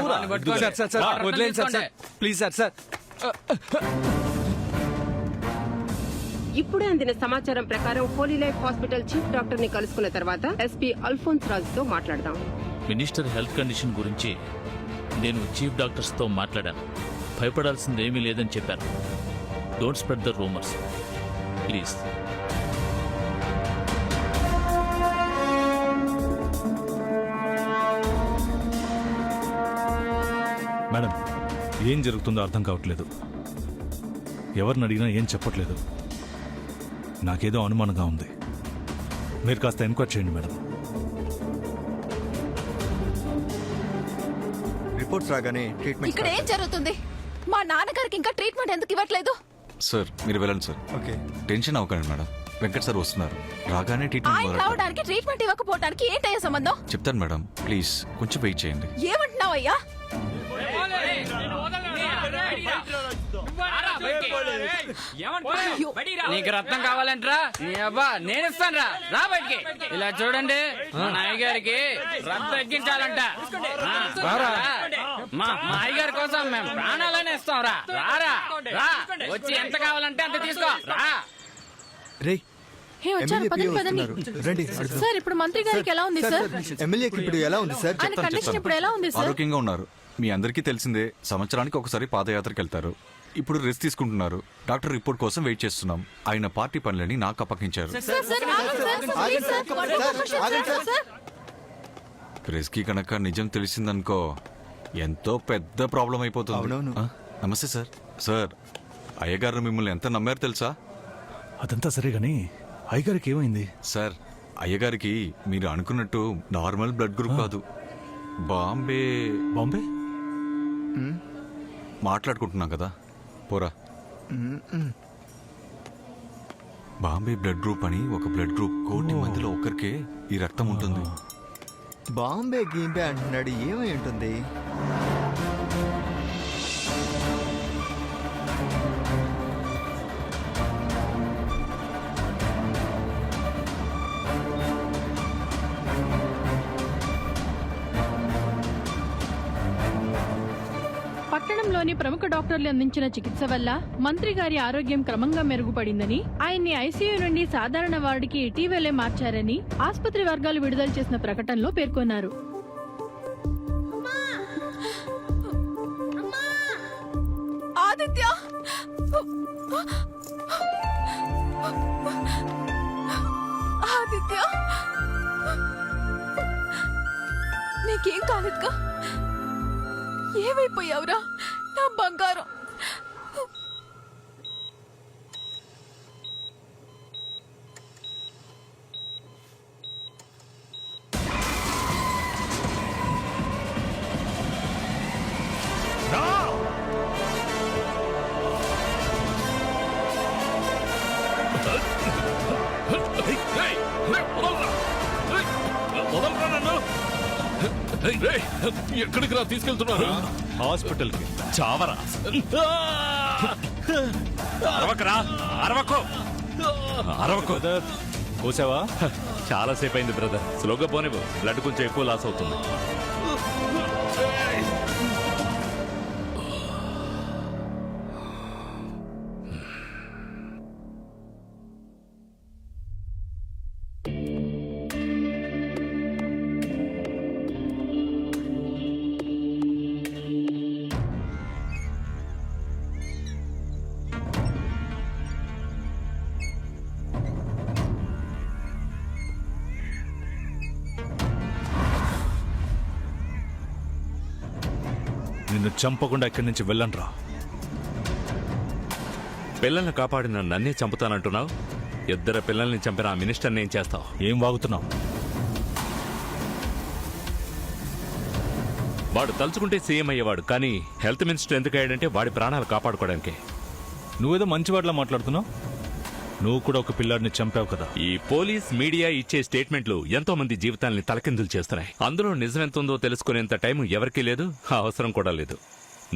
సార్, ప్లీజ్ సార్. సార్ ఇప్పుడే అందిన సమాచారం ప్రకారం Holi life hospital chief doctor ని కలుసుకున్న తర్వాత ఎస్పీ అల్ఫోన్స్ రాజుతో మాట్లాడదాం. మినిస్టర్ హెల్త్ కండిషన్ గురించి నేను చీఫ్ డాక్టర్స్ తో మాట్లాడాను. భయపడాల్సింది ఏమీ లేదని చెప్పాను. Don't spread the rumours please. Madam ఏం జరుగుతుందో అర్థం కావట్లేదు. ఎవరిని అడిగినా ఏం చెప్పట్లేదు. నాకేదో అనుమానంగా ఉంది. మీరు కాస్త ఎంక్వైరీ చేయండి మేడం. రిపోర్ట్స్ రాగానే ట్రీట్మెంట్. ఇక్కడ ఏం జరుగుతుంది? మా నాన్నగారికి ఇంకా ట్రీట్మెంట్ ఎందుకు ఇవ్వట్లేదు? సార్ మీరు వెళ్ళండి సార్. ఓకే, టెన్షన్ అవ్వకండి మేడం. వెంకట్ సార్ వస్తున్నారు. రాగానే ఆయన ట్రీట్మెంట్ రావడానికి ట్రీట్మెంట్ ఇవ్వకపోవడానికి ఏంటయ్యా సంబంధం? చెప్తాను మేడం, ప్లీజ్ కొంచెం వెయిట్ చేయండి. ఏమంటున్నావయ్యా? నీకు రత్నం కావాలంటరా? నీ అబ్బా నేను ఇస్తాను రా. రా బయటికి. ఇలా చూడండి, మా నాయగారికి రక్తం ఎక్కించాలంట. మా అయ్యగారి కోసం మేము ప్రాణాలనే ఇస్తాం. రా రారా రా, వచ్చి ఎంత కావాలంటే అంత తీసుకో రా. రే వచ్చారు, పదండి పదండి. రండి. సార్ ఇప్పుడు మంత్రి గారికి ఎలా ఉంది సార్? ఎమ్మెల్యేకి ఇప్పుడు ఎలా ఉంది సార్? ఆయన కండిషన్ ఇప్పుడు ఎలా ఉంది సార్? ఆరోగ్యంగా ఉన్నారు. మీ అందరికీ తెలిసిందే, సంవత్సరానికి ఒకసారి పాదయాత్రకు వెళ్తారు. ఇప్పుడు రెస్ట్ తీసుకుంటున్నారు. డాక్టర్ రిపోర్ట్ కోసం వెయిట్ చేస్తున్నాం. ఆయన పార్టీ పనులని నాకు అప్పగించారు. ప్రెస్ కి కనుక నిజం తెలిసిందనుకో ఎంతో పెద్ద ప్రాబ్లం అయిపోతుంది. నమస్తే సార్. సార్ అయ్యగారు మిమ్మల్ని ఎంత నమ్మారు తెలుసా? అదంతా సరే గానీ అయ్యగారికి ఏమైంది? సార్ అయ్యగారికి మీరు అనుకున్నట్టు నార్మల్ బ్లడ్ గ్రూప్ కాదు. బాంబే బాంబే మాట్లాడుకుంటున్నాం కదా, పోరా. బాంబే బ్లడ్ గ్రూప్ అని ఒక బ్లడ్ గ్రూప్ 1 కోటి మందిలో ఒక్కరికే ఈ రక్తం ఉంటుంది. బాంబే గీంబే అంటున్నాడు, ఏమై ఉంటుంది? రాష్ట్రంలోని ప్రముఖ డాక్టర్లు అందించిన చికిత్స వల్ల మంత్రి గారి ఆరోగ్యం క్రమంగా మెరుగుపడిందని, ఆయన్ని ఐసీయూ నుండి సాధారణ వార్డుకి ఇటీవలే మార్చారని ఆసుపత్రి వర్గాలు విడుదల చేసిన ప్రకటనలో పేర్కొన్నారు. ఆదిత్య, ఆదిత్య, నీకేం కాలేదుగా? ఏమైపోయావురా నా బంగారం? ఎక్కడికి రా తీసుకెళ్తున్నారు? హాస్పిటల్కి. చావరా, అరవకరా, అరవకు, అరవకు. కోసావా? చాలా సేపు అయింది బ్రదర్, స్లోగా పోనివ్వు, బ్లడ్ కొంచెం ఎక్కువ లాస్ అవుతుంది. నిన్ను చంపకుండా ఇక్కడి నుంచి వెళ్ళండ్రా. పిల్లల్ని కాపాడిన నన్నే చంపుతానంటున్నావు. ఇద్దరు పిల్లల్ని చంపిన ఆ మినిస్టర్ని ఏం చేస్తావు? ఏం వాగుతున్నావు? వాడు తలుచుకుంటే సీఎం అయ్యేవాడు, కానీ హెల్త్ మినిస్టర్ ఎందుకు అయ్యాడంటే వాడి ప్రాణాలు కాపాడుకోవడానికి. నువ్వేదో మంచి వాటిలా మాట్లాడుతున్నావు. నువ్వు కూడా ఒక పిల్లాడిని చంపావు కదా. ఈ పోలీస్ మీడియా ఇచ్చే స్టేట్మెంట్లు ఎంతో మంది జీవితాల్ని తలకిందులు చేస్తున్నాయి. అందులో నిజమెంతుందో తెలుసుకునేంత టైం ఎవరికీ లేదు, అవసరం కూడా లేదు.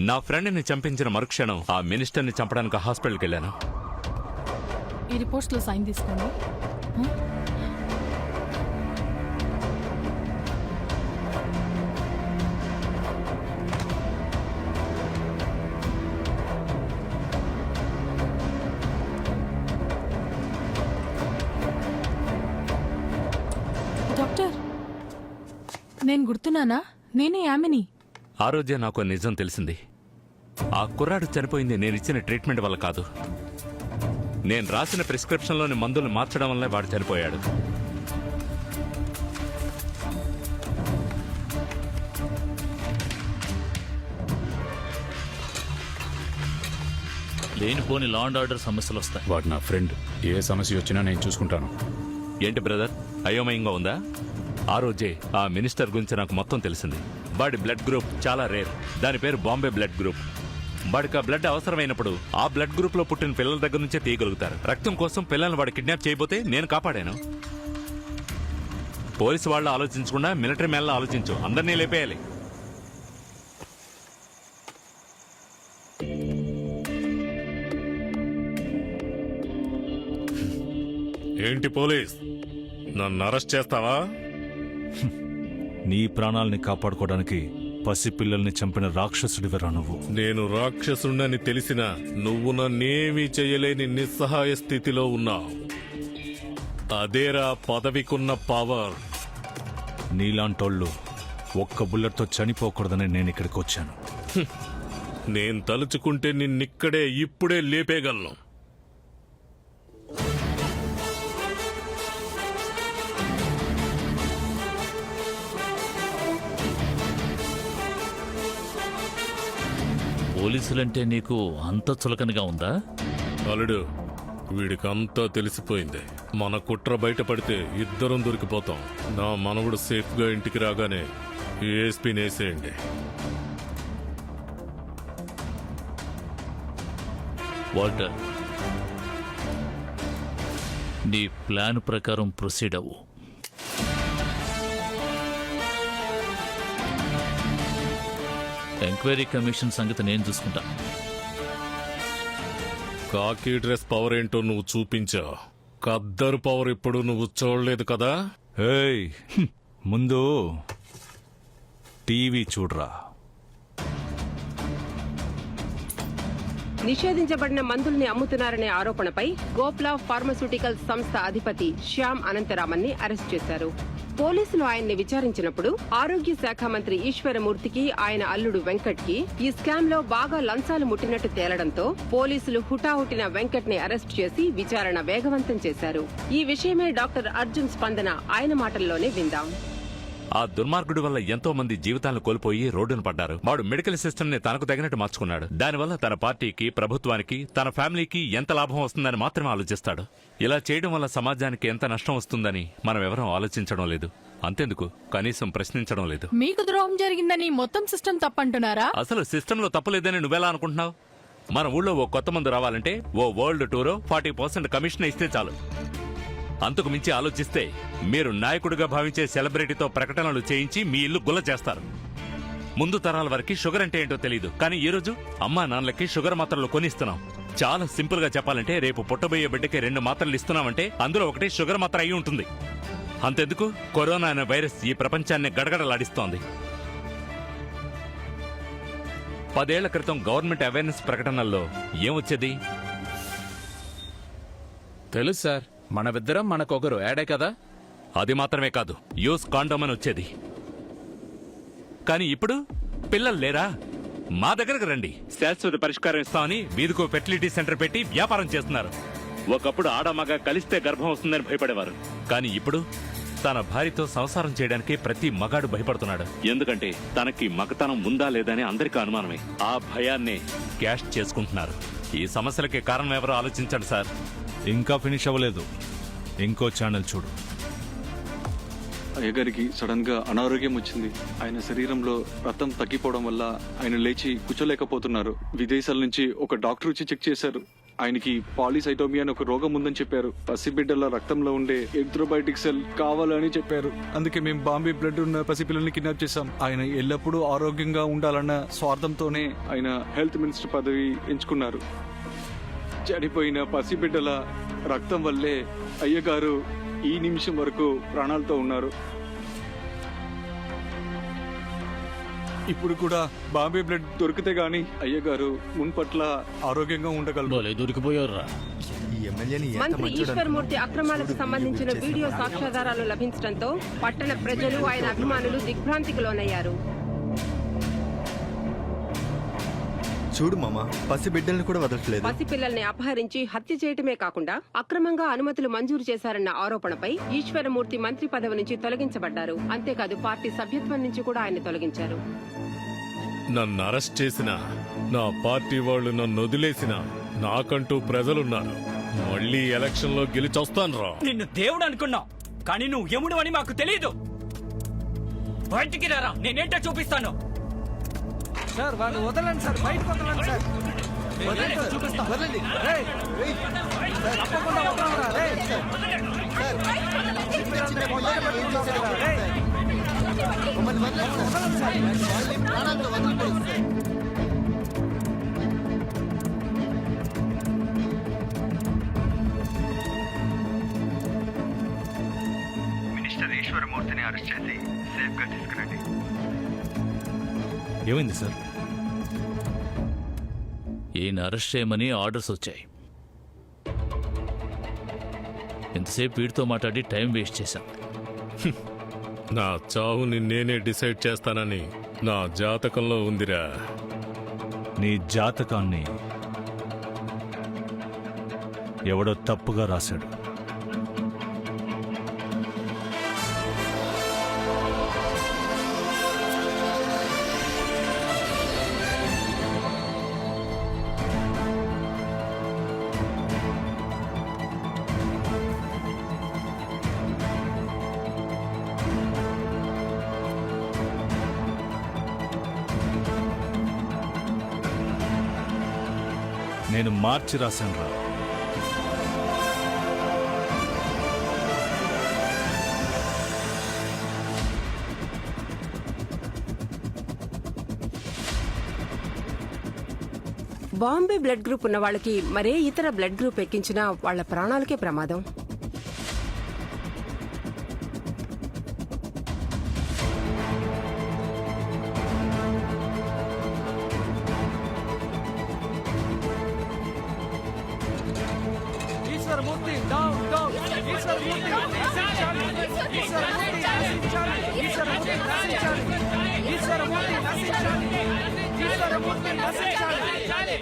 నా ఫ్రెండ్ని చంపించిన మరుక్షణం ఆ మినిస్టర్ని చంపడానికి హాస్పిటల్కి వెళ్ళాను. ఈ రిపోర్ట్స్ లో సైన్ తీసుకోండి. డాక్టర్, నేను గుర్తున్నానా? నేనే యామిని. ఆ రోజే నాకు నిజం తెలిసింది. ఆ కుర్రాడు చనిపోయింది నేను ఇచ్చిన ట్రీట్మెంట్ వల్ల కాదు. నేను రాసిన ప్రిస్క్రిప్షన్లోని మందులు మార్చడం వల్లే వాడు చనిపోయాడు. లేనిపోని లా అండ్ ఆర్డర్ సమస్యలు వస్తాయి. వాడు నా ఫ్రెండ్, ఏ సమస్య వచ్చినా నేను చూసుకుంటాను. ఏంటి బ్రదర్, అయోమయంగా ఉందా? ఆ రోజే ఆ మినిస్టర్ గురించి నాకు మొత్తం తెలిసింది. వాడి బ్లడ్ గ్రూప్ చాలా రేర్, దాని పేరు బాంబే బ్లడ్ గ్రూప్. వాడికి ఆ బ్లడ్ అవసరమైనప్పుడు ఆ బ్లడ్ గ్రూప్ లో పుట్టిన పిల్లల దగ్గర నుంచే తీయగలుగుతారు. రక్తం కోసం పిల్లల్ని వాడు కిడ్నాప్ చేయబోతే నేను కాపాడాను. పోలీసు వాళ్ళు ఆలోచించకుండా మిలిటరీ మ్యాన్లో ఆలోచించు, అందరినీ లేపేయాలి. ఏంటి పోలీస్, నన్ను అరెస్ట్ చేస్తావా? నీ ప్రాణాలని కాపాడుకోవడానికి పసిపిల్లల్ని చంపిన రాక్షసుడివరా నువ్వు. నేను రాక్షసుడని తెలిసినా నువ్వు నన్నేమీ చేయలేని నిస్సహాయ స్థితిలో ఉన్నావు. అదేరా పదవికున్న పవర్. నీలాంటోళ్ళు ఒక్క బుల్లెట్తో చనిపోకూడదని నేను ఇక్కడికి వచ్చాను. నేను తలుచుకుంటే నిన్నిక్కడే ఇప్పుడే లేపేయగలను. పోలీసులంటే నీకు అంత చులకనగా ఉందా? అల్లుడు, వీడికంతా తెలిసిపోయింది. మన కుట్ర బయటపడితే ఇద్దరం దొరికిపోతాం. నా మనవడు సేఫ్గా ఇంటికి రాగానే ఏఎస్పీని వేసేయండి. వాల్టర్, నీ ప్లాన్ ప్రకారం ప్రొసీడ్ అవ్వు. ఎంక్వైరీ కమిషన్ సంగతి నేను చూసుకుంటా. కాకి డ్రెస్ పవర్ ఏంటో నువ్వు చూపించా. ఖద్దరు పవర్ ఇప్పుడు నువ్వు చూడలేదు కదా. ఏయ్, ముందు టీవీ చూడరా. నిషేధించబడిన మందుల్ని అమ్ముతున్నారనే ఆరోపణపై గోప్లా ఫార్మస్యూటికల్స్ సంస్థ అధిపతి శ్యామ్ అనంతరామన్ని అరెస్ట్ చేశారు. పోలీసులు ఆయన్ని విచారించినప్పుడు ఆరోగ్య శాఖ మంత్రి ఈశ్వరమూర్తికి ఆయన అల్లుడు వెంకట్ కి ఈ స్కామ్ లో బాగా లంచాలు ముట్టినట్టు తేలడంతో పోలీసులు హుటాహుటిన వెంకట్ ని అరెస్ట్ చేసి విచారణ వేగవంతం చేశారు. ఈ విషయమే డాక్టర్ అర్జున్ స్పందన ఆయన మాటల్లోనే విందాం. ఆ దుర్మార్గుడి వల్ల ఎంతో మంది జీవితాలను కోల్పోయి రోడ్డున పడ్డారు. వాడు మెడికల్ సిస్టమ్ ని తనకు తగినట్టు మార్చుకున్నాడు. దానివల్ల తన పార్టీకి, ప్రభుత్వానికి, తన ఫ్యామిలీకి ఎంత లాభం వస్తుందని మాత్రమే ఆలోచిస్తాడు. ఇలా చేయడం వల్ల సమాజానికి ఎంత నష్టం వస్తుందని మనం ఎవరూ ఆలోచించడం లేదు. అంతెందుకు, కనీసం ప్రశ్నించడం లేదు. మీకు ద్రోహం జరిగిందని మొత్తం సిస్టమ్ తప్పంటున్నారా? అసలు సిస్టంలో తప్పులేదని నువ్వెలా అనుకుంటున్నావు? మన ఊళ్ళో ఓ కొత్త మందు రావాలంటే ఓ వరల్డ్ టూరో 40% కమిషన్ ఇస్తే చాలు. అంతకు మించి ఆలోచిస్తే మీరు నాయకుడిగా భావించే సెలబ్రిటీతో ప్రకటనలు చేయించి మీ ఇల్లు గుల్ల చేస్తారు. ముందు తరాల వరకు షుగర్ అంటే ఏంటో తెలియదు, కానీ ఈ రోజు అమ్మా నాన్నలకి షుగర్ మాత్రలు కొనిస్తున్నాం. చాలా సింపుల్ గా చెప్పాలంటే రేపు పుట్టబోయే బిడ్డకి 2 మాత్రలు ఇస్తున్నామంటే అందులో ఒకటి షుగర్ మాత్ర అయి ఉంటుంది. అంతెందుకు, కరోనా అనే వైరస్ ఈ ప్రపంచాన్ని గడగడలాడిస్తోంది. 10 ఏళ్ల క్రితం గవర్నమెంట్ అవేర్నెస్ ప్రకటనల్లో ఏమొచ్చేది? తెలుసు సార్, మనమిద్దరం మనకొకరు యాడే కదా. అది మాత్రమే కాదు, యూస్ కాండోమ్ అని వచ్చేది. కానీ ఇప్పుడు పిల్లలు లేరా? మా దగ్గరకు రండి, శాశ్వత పరిష్కారం ఇస్తామని వీధికో ఫెర్టిలిటీ సెంటర్ పెట్టి వ్యాపారం చేస్తున్నారు. ఒకప్పుడు ఆడమగ కలిస్తే గర్భం వస్తుందని భయపడేవారు, కానీ ఇప్పుడు తన భార్యతో సంసారం చేయడానికి ప్రతి మగాడు భయపడుతున్నాడు. ఎందుకంటే తనకి మగతనం ఉందా లేదని అందరికీ అనుమానమే. ఆ భయాన్నే క్యాష్ చేసుకుంటున్నారు. ఈ సమస్యలకి కారణం ఎవరో ఆలోచించండి సార్. ఇంకా ఫినిష్ అవ్వలేదు, ఇంకో ఛానల్ చూడు. అయ్యగారికి సడన్ గా అనారోగ్యం వచ్చింది. ఆయన శరీరంలో రక్తం తగ్గిపోవడం వల్ల ఆయన లేచి కూర్చోలేకపోతున్నారు. విదేశాల నుంచి ఒక డాక్టర్ వచ్చి చెక్ చేశారు. ఆయనకి పాలిసైటోమియా అని ఒక రోగం ఉందని చెప్పారు. పసిబిడ్డల రక్తంలో ఉండే ఎరిథ్రోబైటిక్ సెల్ కావాలని చెప్పారు. అందుకే మేము బాంబే బ్లడ్ ఉన్న పసిపిల్లల్ని కిడ్నాప్ చేశాం. ఆయన ఎల్లప్పుడూ ఆరోగ్యంగా ఉండాలన్న స్వార్థంతోనే ఆయన హెల్త్ మినిస్టర్ పదవి ఎంచుకున్నారు. చనిపోయిన పసిబిడ్డల రక్తం వల్లే అయ్యగారు ఈ నిమిషం వరకు ప్రాణాలతో ఉన్నారు. ఇప్పుడు కూడా బాంబే బ్లడ్ దొరికితే గాని అయ్యగారు మున్పట్ల ఆరోగ్యంగా ఉండగలరు. దొరికిపోయారా? మంత్రి ఈశ్వరమూర్తి అక్రమాలకు సంబంధించిన వీడియో సాక్ష్యాధారాలు లభించడంతో పట్టణ ప్రజలు, ఆయన అభిమానులు దిగ్భ్రాంతికి లోనయ్యారు. చూడు మామ, పసిబిడ్డల్ని కూడా వదలట్లేదు. పసిపిల్లల్ని అపహరించి హత్య చేయటమే కాకుండా అక్రమంగా అనుమతులు మంజూరు చేశారన్న ఆరోపణపై ఈశ్వరమూర్తి మంత్రి పదవి నుంచి తొలగించబడ్డారు. అంతేకాదు పార్టీ సభ్యత్వం నుంచి కూడా ఆయన తొలగించారు. నన్ను అరెస్ట్ చేసిన, నా పార్టీ వాళ్ళు నన్ను వదిలేసిన, నాకంటూ ప్రజలున్నారు. మళ్ళీ ఎలక్షన్ లో గెలిచొస్తాను రా. నిన్ను దేవుడు అనుకున్నావు, కానీ నువ్వు యముడు అని మాకు తెలియదు. బయటికి రారా, నేనేంటో చూపిస్తాను. సార్ వాళ్ళు వదలండి సార్, బయటకు వదలండి సార్. చూపిస్తా, వదలండి. తప్పకుండా వదలరా, మినిస్టర్ ఈశ్వరమూర్తిని అరెస్ట్ చేసి సేఫ్ గా తీసుకురండి. ఏమైంది సార్? ఈయన అరెస్ట్ చేయమని ఆర్డర్స్ వచ్చాయి. ఎంతసేపు వీడితో మాట్లాడి టైం వేస్ట్ చేశాం. నా చావుని నేనే డిసైడ్ చేస్తానని నా జాతకంలో ఉందిరా. నీ జాతకాన్ని ఎవడో తప్పుగా రాశాడు. నేను మార్చి రాశాను రా. బాంబే బ్లడ్ గ్రూప్ ఉన్న వాళ్ళకి మరే ఇతర బ్లడ్ గ్రూప్ ఎక్కించినా వాళ్ళ ప్రాణాలకే ప్రమాదం. ఈశ్వరమూర్తి డౌన్ డౌన్ ఈశ్వరమూర్తి నశించాలి ఈశ్వరమూర్తి నశించాలి ఈశ్వరమూర్తి నశించాలి ఈశ్వరమూర్తి నశించాలి ఈశ్వరమూర్తి నశించాలి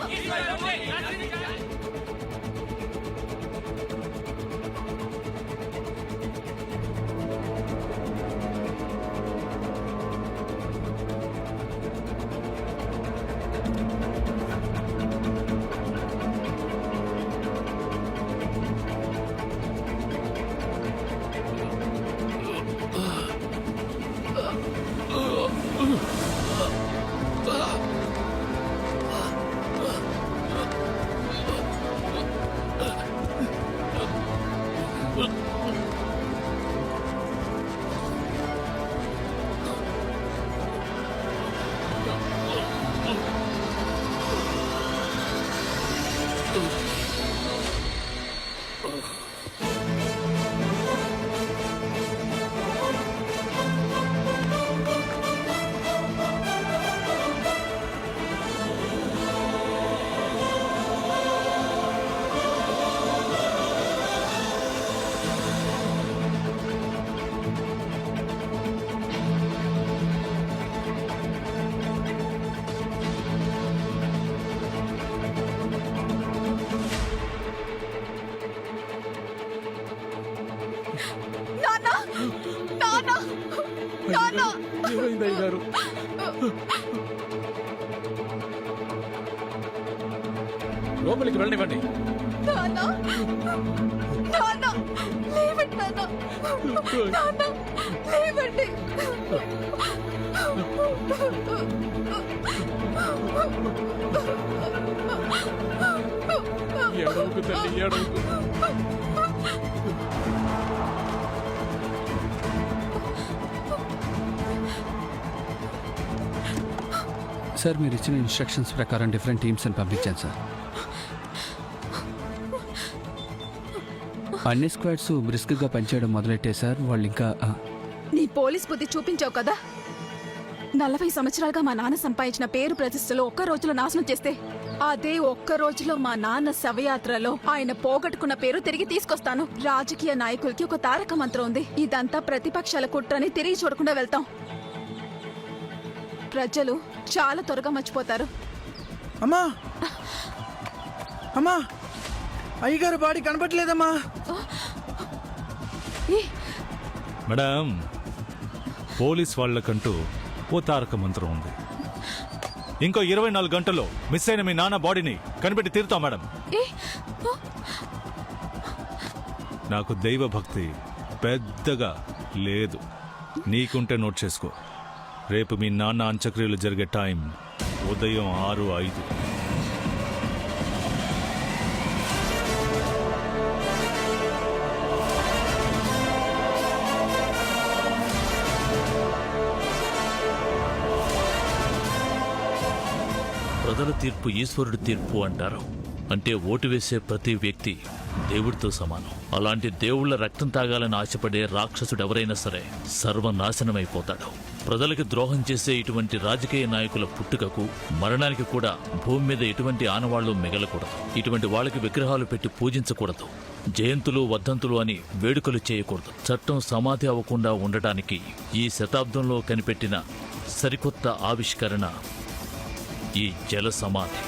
ఏమైంది అయ్యగారు? లోపలికి వెళ్ళనివ్వండి. ఏడవకు తల్లి, ఏడవకు. సార్ మీరు ఇచ్చిన ఇన్స్ట్రక్షన్స్ ప్రకారం డిఫరెంట్ టీమ్స్ అని పంపించాను సార్. అన్ని స్క్వాడ్స్ బ్రిస్క్గా పనిచేయడం మొదలెట్టే సార్. వాళ్ళు ఇంకా నీ పోలీస్ బుద్ధి చూపించావు కదా. 40 సంవత్సరాలుగా మా నాన్న సంపాదించిన పేరు ప్రతిష్టలు ఒక్క రోజులో నాశనం చేస్తే, అదే ఒక్క రోజులో మా నాన్న శవయాత్రలో ఆయన పోగొట్టుకున్న పేరు తిరిగి తీసుకొస్తాను. రాజకీయ నాయకులకి ఒక తారక మంత్రం ఉంది, ఇదంతా ప్రతిపక్షాల కుట్రని తిరిగి చూడకుండా వెళ్తాం. ప్రజలు చాలా త్వరగా మర్చిపోతారు. అమ్మా అమ్మా, అయ్యగారు బాడీ కనపట్లేదమ్మా. మేడం, పోలీస్ వాళ్ళకంటూ ఓ తారక మంత్రం ఉంది. ఇంకో 24 గంటల్లో మిస్ అయిన మీ నాన్న బాడీని కనిపెట్టి తీరుతాం మేడం. నాకు దైవ భక్తి పెద్దగా లేదు, నీకుంటే నోట్ చేసుకో. రేపు మీ నాన్న అంత్యక్రియలు జరిగే టైం ఉదయం 6:05. ప్రజల తీర్పు ఈశ్వరుడి తీర్పు అంటారు. అంటే ఓటు వేసే ప్రతి వ్యక్తి దేవుడితో సమానం. అలాంటి దేవుళ్ల రక్తం తాగాలని ఆశపడే రాక్షసుడు ఎవరైనా సరే సర్వనాశనమైపోతాడు. ప్రజలకి ద్రోహం చేసే ఇటువంటి రాజకీయ నాయకుల పుట్టుకకు మరణానికి కూడా భూమి మీద ఎటువంటి ఆనవాళ్లు మిగలకూడదు. ఇటువంటి వాళ్ళకి విగ్రహాలు పెట్టి పూజించకూడదు. జయంతులు వర్ధంతులు అని వేడుకలు చేయకూడదు. చట్టం సమాధి అవ్వకుండా ఉండటానికి ఈ శతాబ్దంలో కనిపెట్టిన సరికొత్త ఆవిష్కరణ ఈ జల సమాధి.